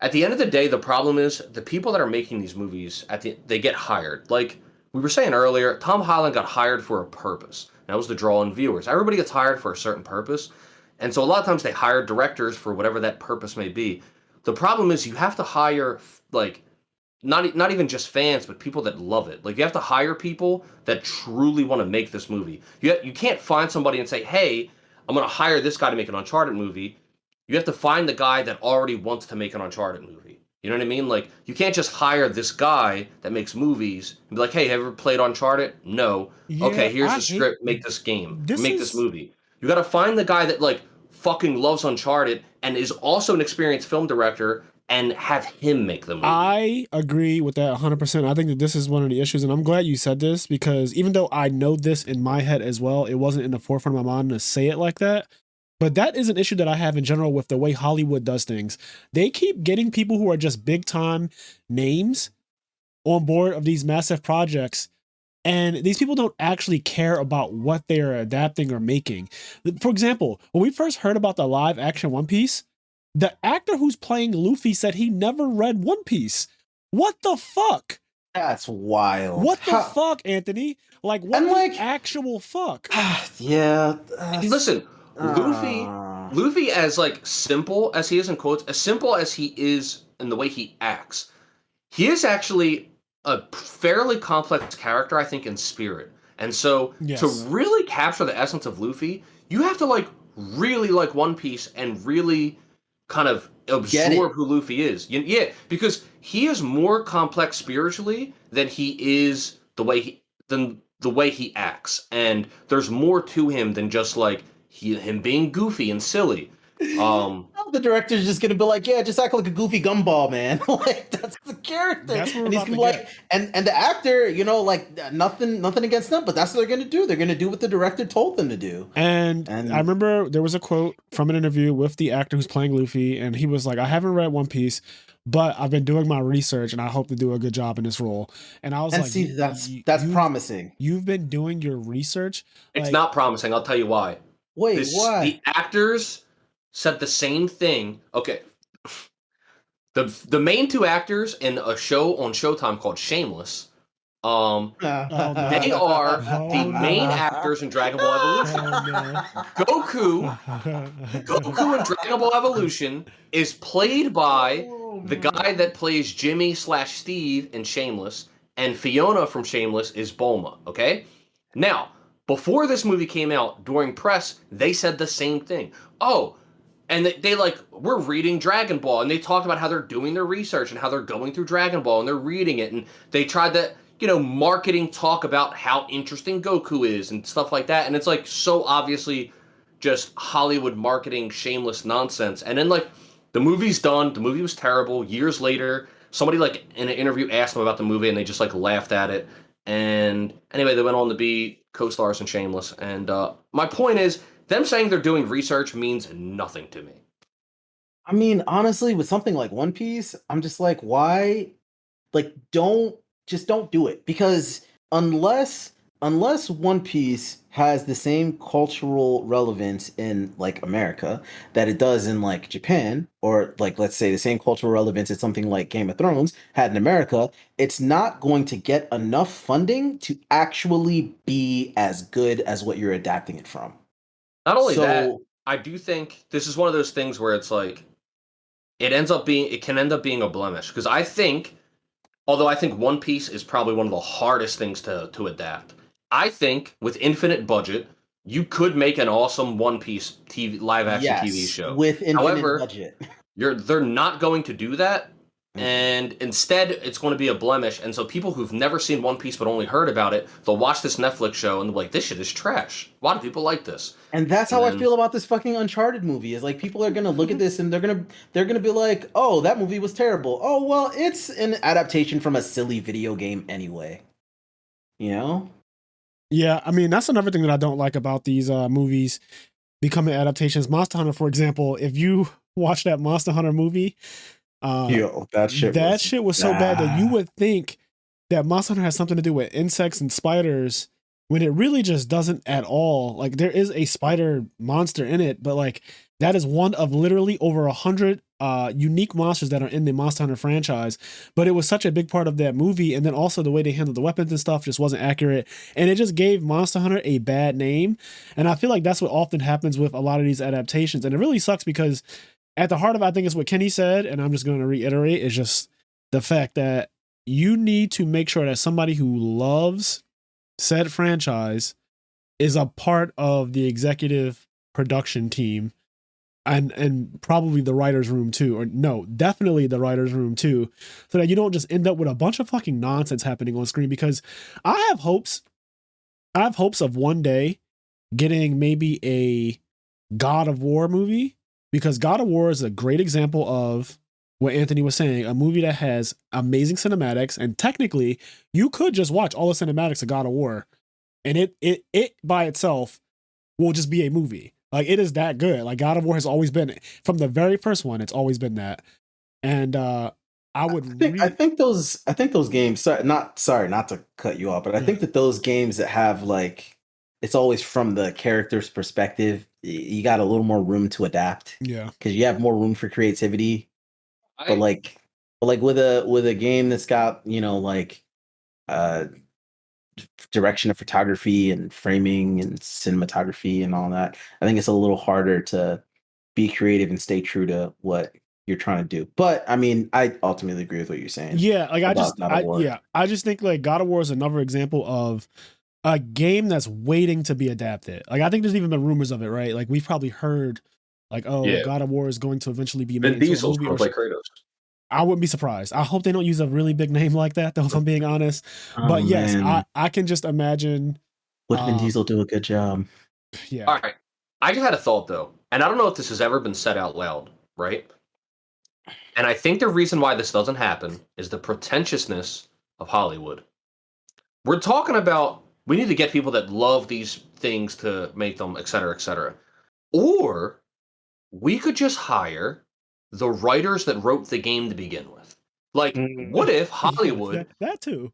at the end of the day, the problem is the people that are making these movies, they get hired. Like we were saying earlier, Tom Holland got hired for a purpose. That was to draw in viewers. Everybody gets hired for a certain purpose. And so a lot of times they hire directors for whatever that purpose may be. The problem is you have to hire, like, not even just fans, but people that love it. Like you have to hire people that truly want to make this movie. You can't find somebody and say, "Hey, I'm going to hire this guy to make an Uncharted movie." You have to find the guy that already wants to make an Uncharted movie. You know what I mean? Like you can't just hire this guy that makes movies and be like, "Hey, have you ever played Uncharted?" No. Yeah, Okay, here's the script. Make this game. Make this movie. You got to find the guy that like fucking loves Uncharted and is also an experienced film director and have him make the movie. I agree with that 100%. I think that this is one of the issues, and I'm glad you said this, because even though I know this in my head as well, it wasn't in the forefront of my mind to say it like that. But that is an issue that I have in general with the way Hollywood does things. They keep getting people who are just big time names on board of these massive projects, and these people don't actually care about what they are adapting or making. For example, when we first heard about the live action One Piece, the actor who's playing Luffy said he never read One Piece. What the fuck? That's wild. What the fuck, Anthony? Like, what the actual fuck? Yeah. Listen, Luffy, as like simple as he is in quotes, as simple as he is in the way he acts, he is actually a fairly complex character, I think, in spirit. And so to really capture the essence of Luffy, you have to like really like One Piece and really kind of absorb who Luffy is. Yeah, because he is more complex spiritually than he is the way he acts, and there's more to him than just like him being goofy and silly. The director's just gonna be like, yeah, just act like a goofy gumball, man. Like that's the character. And he's gonna be like, and the actor, you know, like nothing against them, but that's what they're gonna do. They're gonna do what the director told them to do. And I remember there was a quote from an interview with the actor who's playing Luffy, and he was like, I haven't read One Piece, but I've been doing my research and I hope to do a good job in this role. And I was like, see, that's promising. You've been doing your research. It's not promising. I'll tell you why. Wait, why? The actors said the same thing. Okay. The main two actors in a show on Showtime called Shameless, they are the main actors in Dragon Ball Evolution. Goku in Dragon Ball Evolution is played by the guy that plays Jimmy/Steve in Shameless, and Fiona from Shameless is Bulma, okay? Now, before this movie came out, during press, they said the same thing. Oh, and they like, we're reading Dragon Ball, and they talked about how they're doing their research and how they're going through Dragon Ball, and they're reading it, and they tried to, you know, marketing talk about how interesting Goku is and stuff like that, and it's like so obviously just Hollywood marketing shameless nonsense. And then like the movie's done, the movie was terrible. Years later, somebody like in an interview asked them about the movie, and they just like laughed at it. And anyway, they went on to be co-stars in Shameless. And my point is, them saying they're doing research means nothing to me. I mean, honestly, with something like One Piece, I'm just like, why? Like, don't do it, because unless One Piece has the same cultural relevance in like America that it does in like Japan, or like let's say the same cultural relevance as something like Game of Thrones had in America, it's not going to get enough funding to actually be as good as what you're adapting it from. Not only that, I do think this is one of those things where it's like it can end up being a blemish, because I think, although I think One Piece is probably one of the hardest things to adapt, I think with infinite budget, you could make an awesome One Piece live action TV show. With infinite budget. They're not going to do that, and instead it's going to be a blemish. And so people who've never seen One Piece but only heard about it, they'll watch this Netflix show and they're like, this shit is trash. Why do people like this? And that's how I feel about this fucking Uncharted movie. Is like people are gonna look at this and they're gonna be like, oh, that movie was terrible. Oh well, it's an adaptation from a silly video game anyway. You know? Yeah, I mean, that's another thing that I don't like about these movies becoming adaptations. Monster Hunter, for example, if you watch that Monster Hunter movie, that shit was so bad that you would think that Monster Hunter has something to do with insects and spiders, when it really just doesn't at all. Like, there is a spider monster in it, but like that is one of literally over 100 unique monsters that are in the Monster Hunter franchise. But it was such a big part of that movie, and then also the way they handled the weapons and stuff just wasn't accurate, and it just gave Monster Hunter a bad name. And I feel like that's what often happens with a lot of these adaptations, and it really sucks, because at the heart of it, I think it's what Kenny said, and I'm just going to reiterate, is just the fact that you need to make sure that somebody who loves said franchise is a part of the executive production team and probably the writer's room too, or no, definitely the writer's room too, so that you don't just end up with a bunch of fucking nonsense happening on screen. Because I have hopes of one day getting maybe a God of War movie, because God of War is a great example of what Anthony was saying, a movie that has amazing cinematics, and technically you could just watch all the cinematics of God of War and it by itself will just be a movie. Like, it is that good. Like, God of War has always been, from the very first one, it's always been that. And I think those games, not to cut you off, but I think that those games that have like, it's always from the character's perspective, you got a little more room to adapt. Yeah. Because you have more room for creativity. But with a game that's got, you know, like direction of photography and framing and cinematography and all that, I think it's a little harder to be creative and stay true to what you're trying to do. But I mean, I ultimately agree with what you're saying. Yeah, like I just think like God of War is another example of a game that's waiting to be adapted. Like, I think there's even been rumors of it, right? Like, we've probably heard like, God of War is going to eventually be made into a movie. Play Kratos. I wouldn't be surprised. I hope they don't use a really big name like that, though, if I'm being honest. But yes, I can just imagine. Would Vin Diesel do a good job? Yeah. All right. I just had a thought, though, and I don't know if this has ever been said out loud, right? And I think the reason why this doesn't happen is the pretentiousness of Hollywood. We're talking about, we need to get people that love these things to make them, et cetera, et cetera. Or we could just hire the writers that wrote the game to begin with. Like, what if Hollywood that too?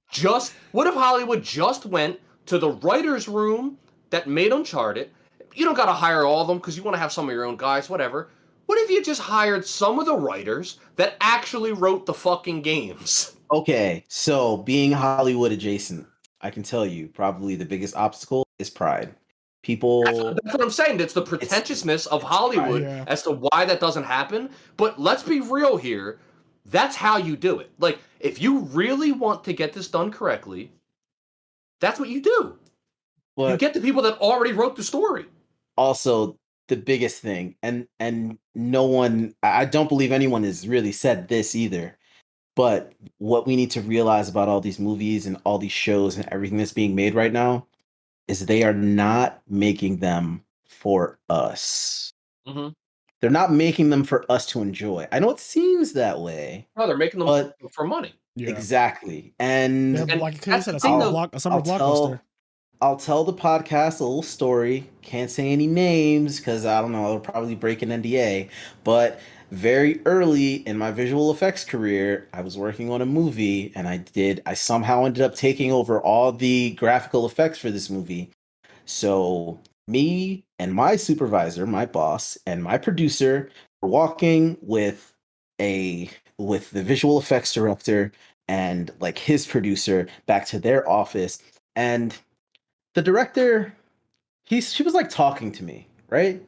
What if Hollywood just went to the writers' room that made Uncharted? You don't got to hire all of them because you want to have some of your own guys, whatever. What if you just hired some of the writers that actually wrote the fucking games? Okay, so being Hollywood adjacent, I can tell you probably the biggest obstacle is pride. People. That's what I'm saying. It's the pretentiousness of Hollywood as to why that doesn't happen. But let's be real here. That's how you do it. Like, if you really want to get this done correctly, that's what you do. But you get the people that already wrote the story. Also, the biggest thing, and no one, I don't believe anyone has really said this either, but what we need to realize about all these movies and all these shows and everything that's being made right now is they are not making them for us. Mm-hmm. They're not making them for us to enjoy. I know it seems that way. No, they're making them for money. Yeah. Exactly. And like that's a summer blockbuster. I'll tell the podcast a little story. Can't say any names because I don't know, I'll probably break an NDA. But very early in my visual effects career, I was working on a movie and I somehow ended up taking over all the graphical effects for this movie. So me and my supervisor, my boss, and my producer were walking with the visual effects director and like his producer back to their office, and the director, she was like talking to me, right?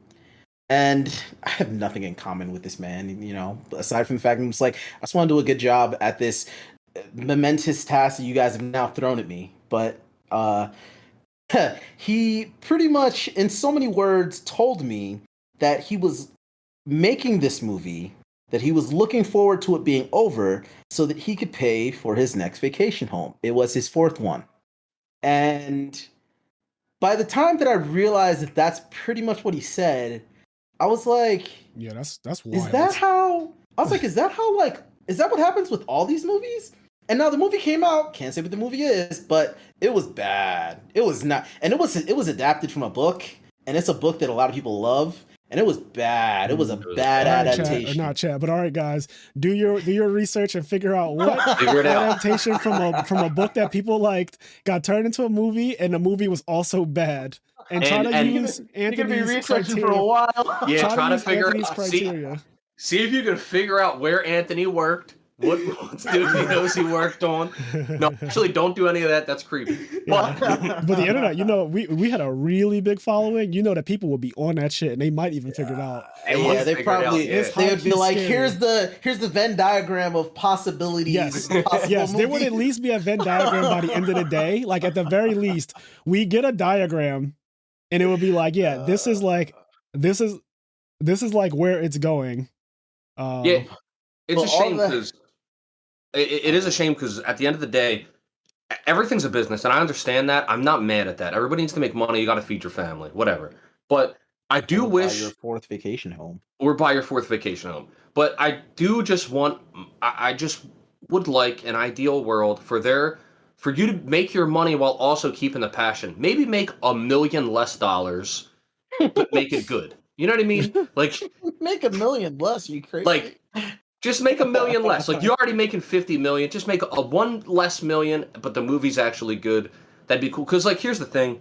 And I have nothing in common with this man, you know, aside from the fact I'm just like, I just want to do a good job at this momentous task that you guys have now thrown at me. But he pretty much, in so many words, told me that he was making this movie, that he was looking forward to it being over so that he could pay for his next vacation home. It was his fourth one. And by the time that I realized that that's pretty much what he said, I was like, yeah, that's wild. Is that what happens with all these movies? And now the movie came out, can't say what the movie is, but it was bad. It was not, and it was adapted from a book, and it's a book that a lot of people love, and it was bad. It was a bad adaptation. Not Chad, but all right, guys, do your research and figure out what adaptation from a book that people liked got turned into a movie, and the movie was also bad. And try to use Anthony's criteria for a while. Yeah, try to figure out. See if you can figure out where Anthony worked What studios he worked on? No, actually, don't do any of that. That's creepy. But the internet, we had a really big following. You know that people would be on that shit, and they might even figure it out. Yeah, they probably they would be like, here's the Venn diagram of possibilities. Yes, yes, there would at least be a Venn diagram by the end of the day. Like at the very least, we get a diagram, and it would be like, yeah, this is like where it's going. Yeah, it's a shame because it is a shame because at the end of the day, everything's a business, and I understand that. I'm not mad at that. Everybody needs to make money. You got to feed your family, whatever. But I do wish buy your fourth vacation home. But I do just want. I just would like an ideal world for you to make your money while also keeping the passion. Maybe make $1 million less, but make it good. You know what I mean? Like make $1 million less. You crazy? Like. Just make $1 million less. Like you're already making 50 million. Just make a $1 less million, but the movie's actually good. That'd be cool. Because like, here's the thing.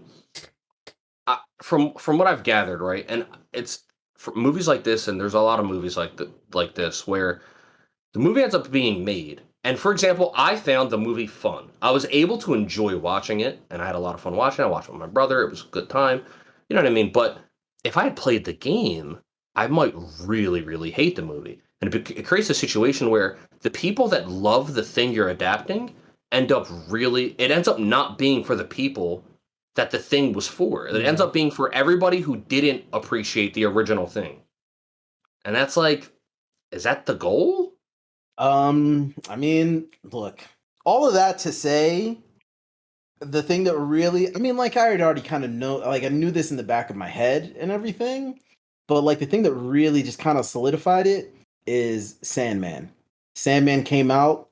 From what I've gathered, right, and it's for movies like this, and there's a lot of movies like this where the movie ends up being made. And for example, I found the movie fun. I was able to enjoy watching it, and I had a lot of fun watching it. I watched it with my brother. It was a good time. You know what I mean? But if I had played the game, I might really, really hate the movie. And it creates a situation where the people that love the thing you're adapting ends up not being for the people that the thing was for. It ends up being for everybody who didn't appreciate the original thing. And that's like, is that the goal? I mean, look, all of that to say, the thing that really, I mean, like I had already kind of know, like I knew this in the back of my head and everything, but like the thing that really just kind of solidified it is Sandman. Sandman came out,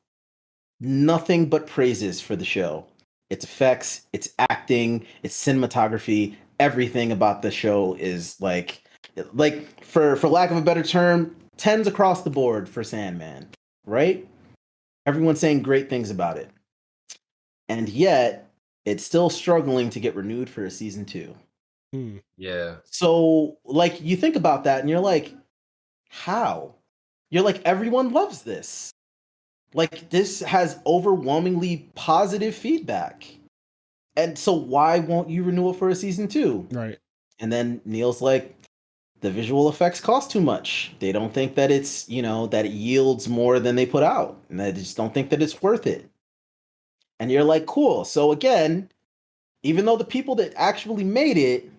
nothing but praises for the show. Its effects, its acting, its cinematography, everything about the show is like for lack of a better term, 10s across the board for Sandman, right? Everyone's saying great things about it. And yet, it's still struggling to get renewed for a season 2. Yeah. So, like, you think about that and you're like, how? You're like, everyone loves this. Like, this has overwhelmingly positive feedback. And so why won't you renew it for a season 2? Right. And then Neil's like, the visual effects cost too much. They don't think that it's, that it yields more than they put out. And they just don't think that it's worth it. And you're like, cool. So again, even though the people that actually made it,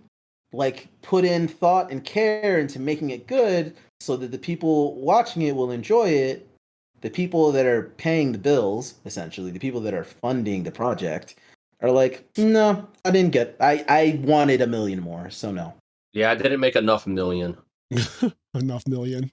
like, put in thought and care into making it good so that the people watching it will enjoy it, the people that are paying the bills, essentially, the people that are funding the project, are like, no, I didn't get, I wanted $1 million more, so no. Yeah, I didn't make enough million. Enough million.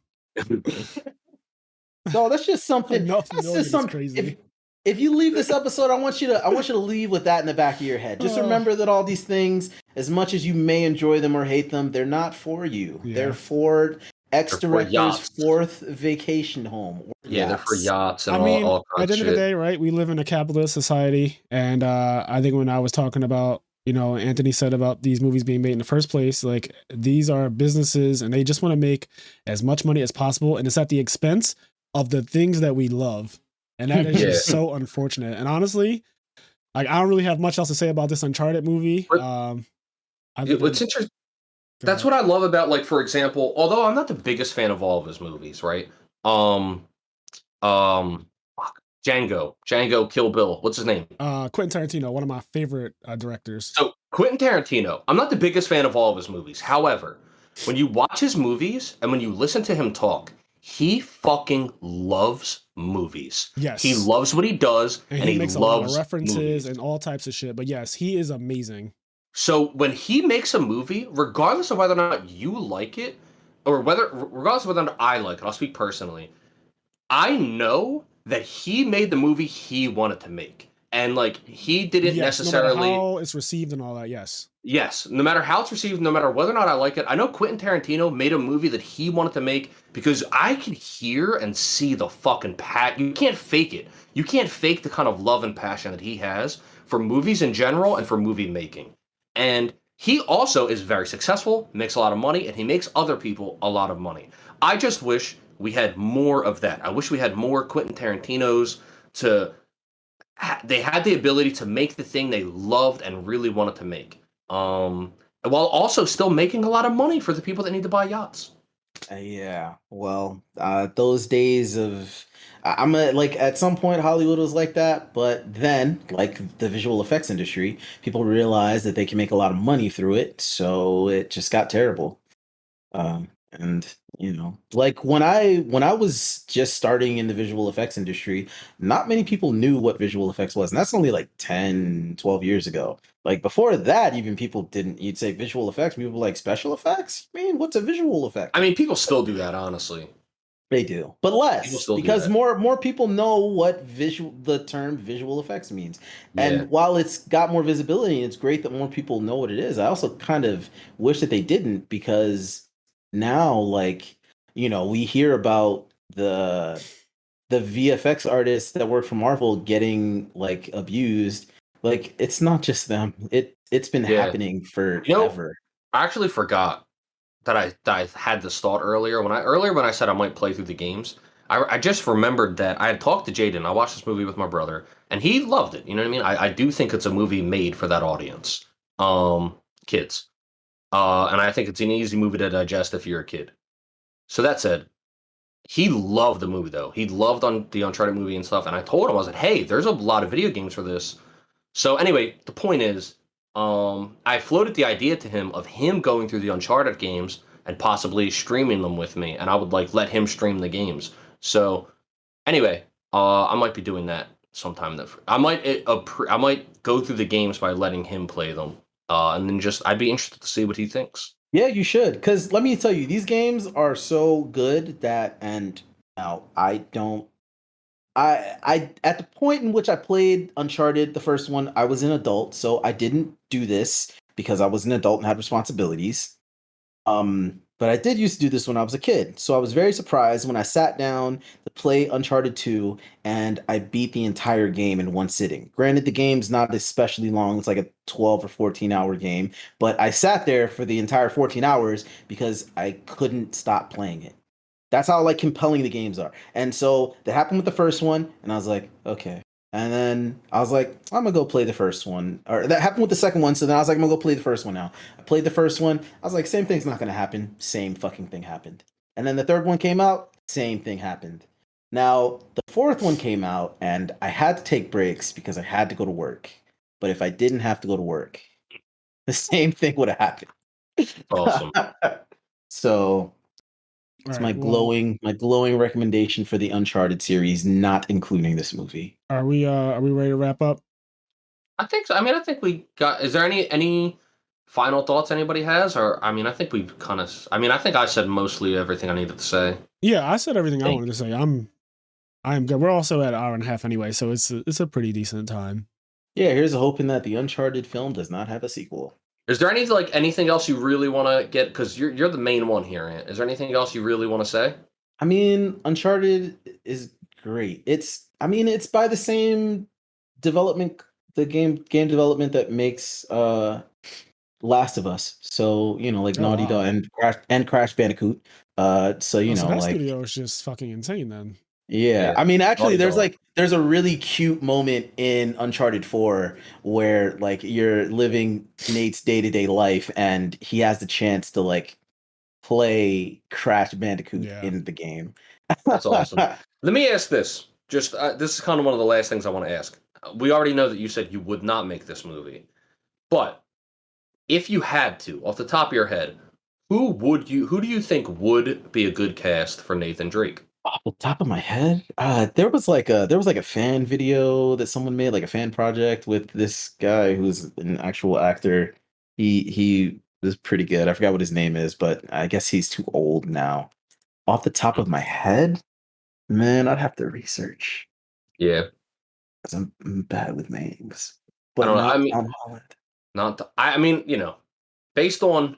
No, that's just something. Enough that's million just something. Crazy. If you leave this episode, I want you to leave with that in the back of your head. Just remember that all these things, as much as you may enjoy them or hate them, they're not for you. Yeah. They're for ex-director's fourth vacation home. Yeah, they're for yachts and all kinds of shit. At the end of the day, right, we live in a capitalist society, and I think when I was talking about, Anthony said about these movies being made in the first place, like, these are businesses, and they just want to make as much money as possible, and it's at the expense of the things that we love. And that is just so unfortunate. And honestly, like, I don't really have much else to say about this Uncharted movie. It's interesting. That's what I love about, like, for example, although I'm not the biggest fan of all of his movies, right? Django, Kill Bill. What's his name? Quentin Tarantino, one of my favorite directors. So Quentin Tarantino, I'm not the biggest fan of all of his movies. However, when you watch his movies and when you listen to him talk, he fucking loves movies. Yes. He loves what he does, and he makes loves a lot of references movies. And all types of shit. But yes, he is amazing. So when he makes a movie, regardless of whether or not you like it, or regardless of whether or not I like it, I'll speak personally, I know that he made the movie he wanted to make. And, like, he didn't necessarily... no matter how it's received and all that, yes. Yes, no matter how it's received, no matter whether or not I like it. I know Quentin Tarantino made a movie that he wanted to make because I could hear and see the fucking You can't fake it. You can't fake the kind of love and passion that he has for movies in general and for movie making. And he also is very successful, makes a lot of money, and he makes other people a lot of money. I just wish we had more of that. I wish we had more Quentin Tarantino's they had the ability to make the thing they loved and really wanted to make. While also still making a lot of money for the people that need to buy yachts. Yeah. Well, those days of I'm like at some point Hollywood was like that, but then like the visual effects industry, people realized that they can make a lot of money through it, so it just got terrible. And like when I was just starting in the visual effects industry, not many people knew what visual effects was, and that's only like 10, 12 years ago. Like before that, even people didn't. You'd say visual effects, people were like special effects. I mean, what's a visual effect? I mean, people still do that, honestly. They do, but People less still do because that. more people know what the term visual effects means. Yeah. And while it's got more visibility, it's great that more people know what it is. I also kind of wish that they didn't, because now, like, we hear about the VFX artists that work for Marvel getting like abused. Like, it's not just them. It's been Yeah. happening You know, forever. I actually forgot that I had this thought earlier when I said I might play through the games. I just remembered that I had talked to Jaden. I watched this movie with my brother, and he loved it. You know what I mean? I do think it's a movie made for that audience, kids. And I think it's an easy movie to digest if you're a kid. So that said, he loved the movie though. He loved on the Uncharted movie and stuff. And I told him, I was like, hey, there's a lot of video games for this. So anyway, the point is, I floated the idea to him of him going through the Uncharted games and possibly streaming them with me, and I would like let him stream the games. So anyway, I might be doing that sometime. I might go through the games by letting him play them, and then I'd be interested to see what he thinks. Yeah, you should. Because let me tell you, these games are so good that, and now I don't. I at the point in which I played Uncharted, the first one, I was an adult, so I didn't do this because I was an adult and had responsibilities. But I did used to do this when I was a kid. So I was very surprised when I sat down to play Uncharted 2 and I beat the entire game in one sitting. Granted, the game's not especially long, it's like a 12 or 14-hour game, but I sat there for the entire 14 hours because I couldn't stop playing it. That's how like compelling the games are. And so that happened with the first one, and I was like, okay. And then I was like, I'm gonna go play the first one. Or that happened with the second one, so then I was like, I'm gonna go play the first one now. I played the first one. I was like, same thing's not gonna happen. Same fucking thing happened. And then the third one came out, same thing happened. Now, the fourth one came out, and I had to take breaks because I had to go to work. But if I didn't have to go to work, the same thing would have happened. Awesome. So it's Right, my glowing recommendation for the Uncharted series, not including this movie. are we ready to wrap up? I think so. I mean, I think we got. Is there any final thoughts anybody has, or I mean, I think we kind of. I mean, I think I said mostly everything I needed to say. Yeah, I said everything I wanted to say. I am good. We're also at an hour and a half anyway, so it's a pretty decent time. Yeah, here's hoping that the Uncharted film does not have a sequel. Is there anything else you really want to get? Because you're the main one here. Ant. Is there anything else you really want to say? I mean, Uncharted is great. It's by the same development, the game development that makes Last of Us. So, like Oh Naughty wow! Dog and Crash Bandicoot. So, So that like, studio is just fucking insane then. yeah. Yeah, I mean, actually Naughty Dog. there's a really cute moment in Uncharted 4 where like you're living Nate's day-to-day life and he has the chance to like play Crash Bandicoot Yeah. in the game. That's awesome. Let me ask this. Just this is kind of one of the last things I want to ask. We already know that you said you would not make this movie, but if you had to, off the top of your head, who do you think would be a good cast for Nathan Drake? Off the top of my head, there was like a fan video that someone made, like a fan project with this guy who's an actual actor. He was pretty good. I forgot what his name is, but I guess he's too old now. Off the top Hmm. of my head, man, I'd have to research Yeah, because I'm bad with names. I But don't know. I not mean, Tom Holland. I mean, based on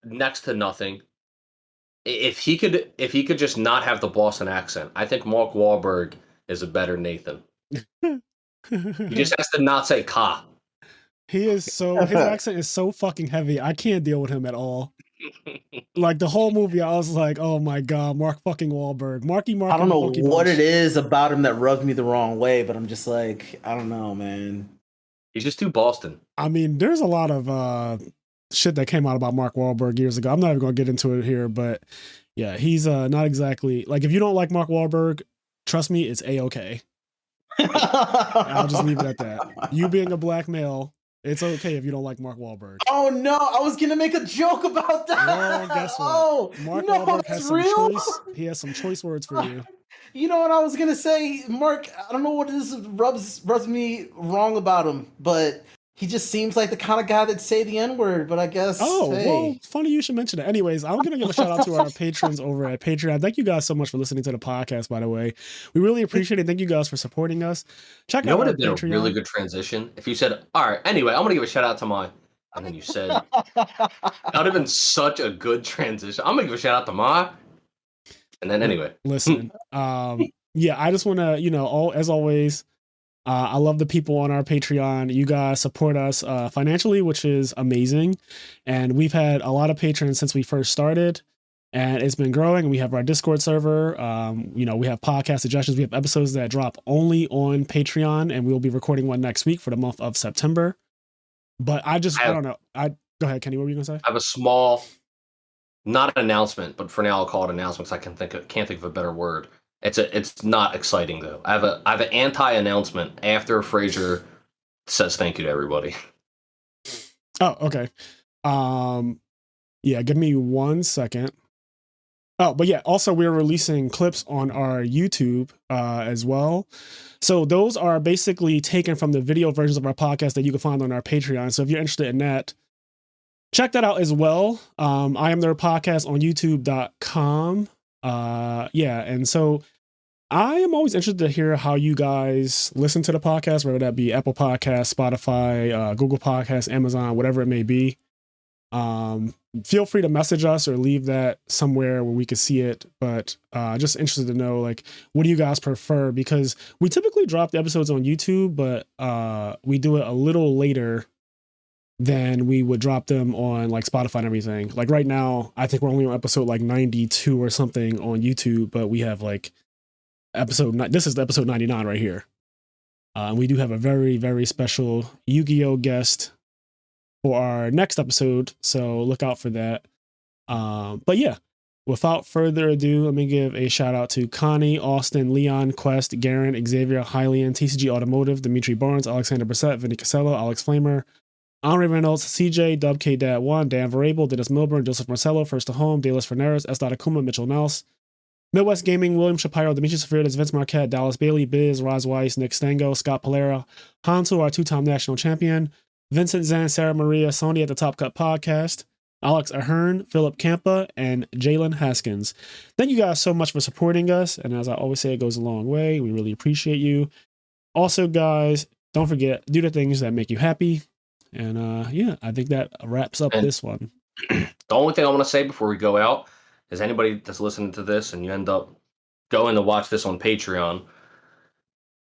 next to nothing, if he could just not have the Boston accent, I think Mark Wahlberg is a better Nathan. He just has to not say "ka." His accent is so fucking heavy. I can't deal with him at all. Like the whole movie, I was like, oh my God, Mark fucking Wahlberg. Marky Mark. I don't and the know Funky what Bunch. it is about him that rubs me the wrong way, but I'm just like, I don't know, man. He's just too Boston. I mean, there's a lot of shit that came out about Mark Wahlberg years ago. I'm not even gonna get into it here, but yeah, he's not exactly like, if you don't like Mark Wahlberg, trust me, it's a-okay. I'll just leave it at that. You being a black male, it's okay if you don't like Mark Wahlberg. Oh no, I was gonna make a joke about that. Well, guess what? Oh, Mark no, Wahlberg has that's some real? choice. He has some choice words for you. You know what I was gonna say, Mark? I don't know what it is rubs me wrong about him, but he just seems like the kind of guy that'd say the N-word. But I guess. Oh, hey. well, funny you should mention it. Anyways, I'm gonna give a shout out to our patrons over at Patreon. Thank you guys so much for listening to the podcast. By the way, we really appreciate it. Thank you guys for supporting us. Check out would our have been Patreon. a really good transition if you said, "All right, anyway, I'm gonna give a shout out to my," and then you said, that would have been such a good transition. I'm gonna give a shout out to my, and then anyway, Listen, yeah, I just want to, as always, I love the people on our Patreon. You guys support us financially, which is amazing. And we've had a lot of patrons since we first started, and it's been growing. We have our Discord server. We have podcast suggestions. We have episodes that drop only on Patreon, and we'll be recording one next week for the month of September. But I don't know. Go ahead, Kenny. What were you gonna say? I have a small, not an announcement, but for now I'll call it announcement because I can't think of a better word. It's not exciting though. I have an anti-announcement after Fraser says thank you to everybody. Oh, okay. Yeah, give me 1 second. Oh, but yeah, also we're releasing clips on our YouTube as well. So those are basically taken from the video versions of our podcast that you can find on our Patreon. So if you're interested in that, check that out as well. IMNerd podcast on youtube.com. Yeah, and so I am always interested to hear how you guys listen to the podcast, whether that be Apple Podcasts, Spotify, Google Podcasts, Amazon, whatever it may be. Feel free to message us or leave that somewhere where we can see it. But just interested to know, like, what do you guys prefer? Because we typically drop the episodes on YouTube, but we do it a little later than we would drop them on like Spotify and everything. Like right now, I think we're only on episode like 92 or something on YouTube, but we have like this is the episode 99 right here. And we do have a very, very special Yu-Gi-Oh guest for our next episode, so look out for that. But yeah, without further ado, let me give a shout out to Connie, Austin, Leon, Quest, Garen, Xavier, Hylian, TCG Automotive, Dimitri Barnes, Alexander Brissett, Vinny Casello, Alex Flamer, Henri Reynolds, CJ, Dub K Dad 1, Dan Variable, Dennis Milburn, Joseph Marcello, First to Home, Dallas Ferneras, S. Akuma, Mitchell Nels, Midwest Gaming, William Shapiro, Demetrius Safirides, Vince Marquette, Dallas Bailey, Biz, Roz Weiss, Nick Stango, Scott Polera, Hansu, our two-time national champion, Vincent Zan, Sarah Maria, Sony at the Top Cut Podcast, Alex Ahern, Philip Campa, and Jalen Haskins. Thank you guys so much for supporting us. And as I always say, it goes a long way. We really appreciate you. Also, guys, don't forget, do the things that make you happy. And yeah, I think that wraps up this one. The only thing I want to say before we go out is anybody that's listening to this and you end up going to watch this on Patreon,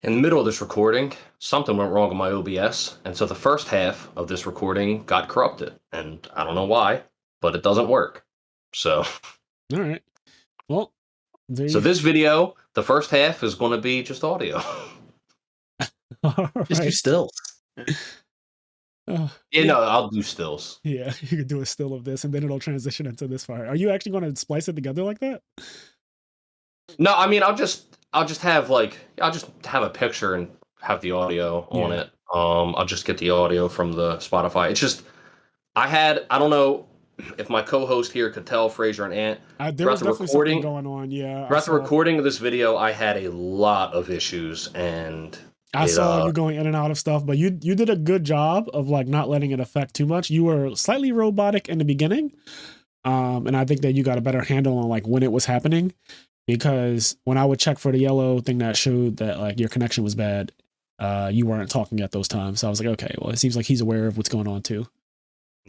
in the middle of this recording, something went wrong with my OBS, and so the first half of this recording got corrupted, and I don't know why, but it doesn't work. So, all right. Well, this video, the first half is going to be just audio. Just do stills. I'll do stills. Yeah, you could do a still of this, and then it'll transition into this part. Are you actually going to splice it together like that? No, I mean, I'll just have a picture and have the audio on it. I'll just get the audio from the Spotify. It's just I don't know if my co-host here could tell, Fraser and Ant. There was definitely something going on. Yeah. Throughout the recording of this video, I had a lot of issues, and I saw you going in and out of stuff, but you did a good job of like not letting it affect too much. You were slightly robotic in the beginning, and I think that you got a better handle on like when it was happening. Because when I would check for the yellow thing that showed that like your connection was bad, you weren't talking at those times. So I was like, okay, well, it seems like he's aware of what's going on too.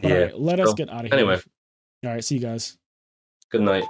But, all right, let us get out of here. Anyway. All right, see you guys. Good night.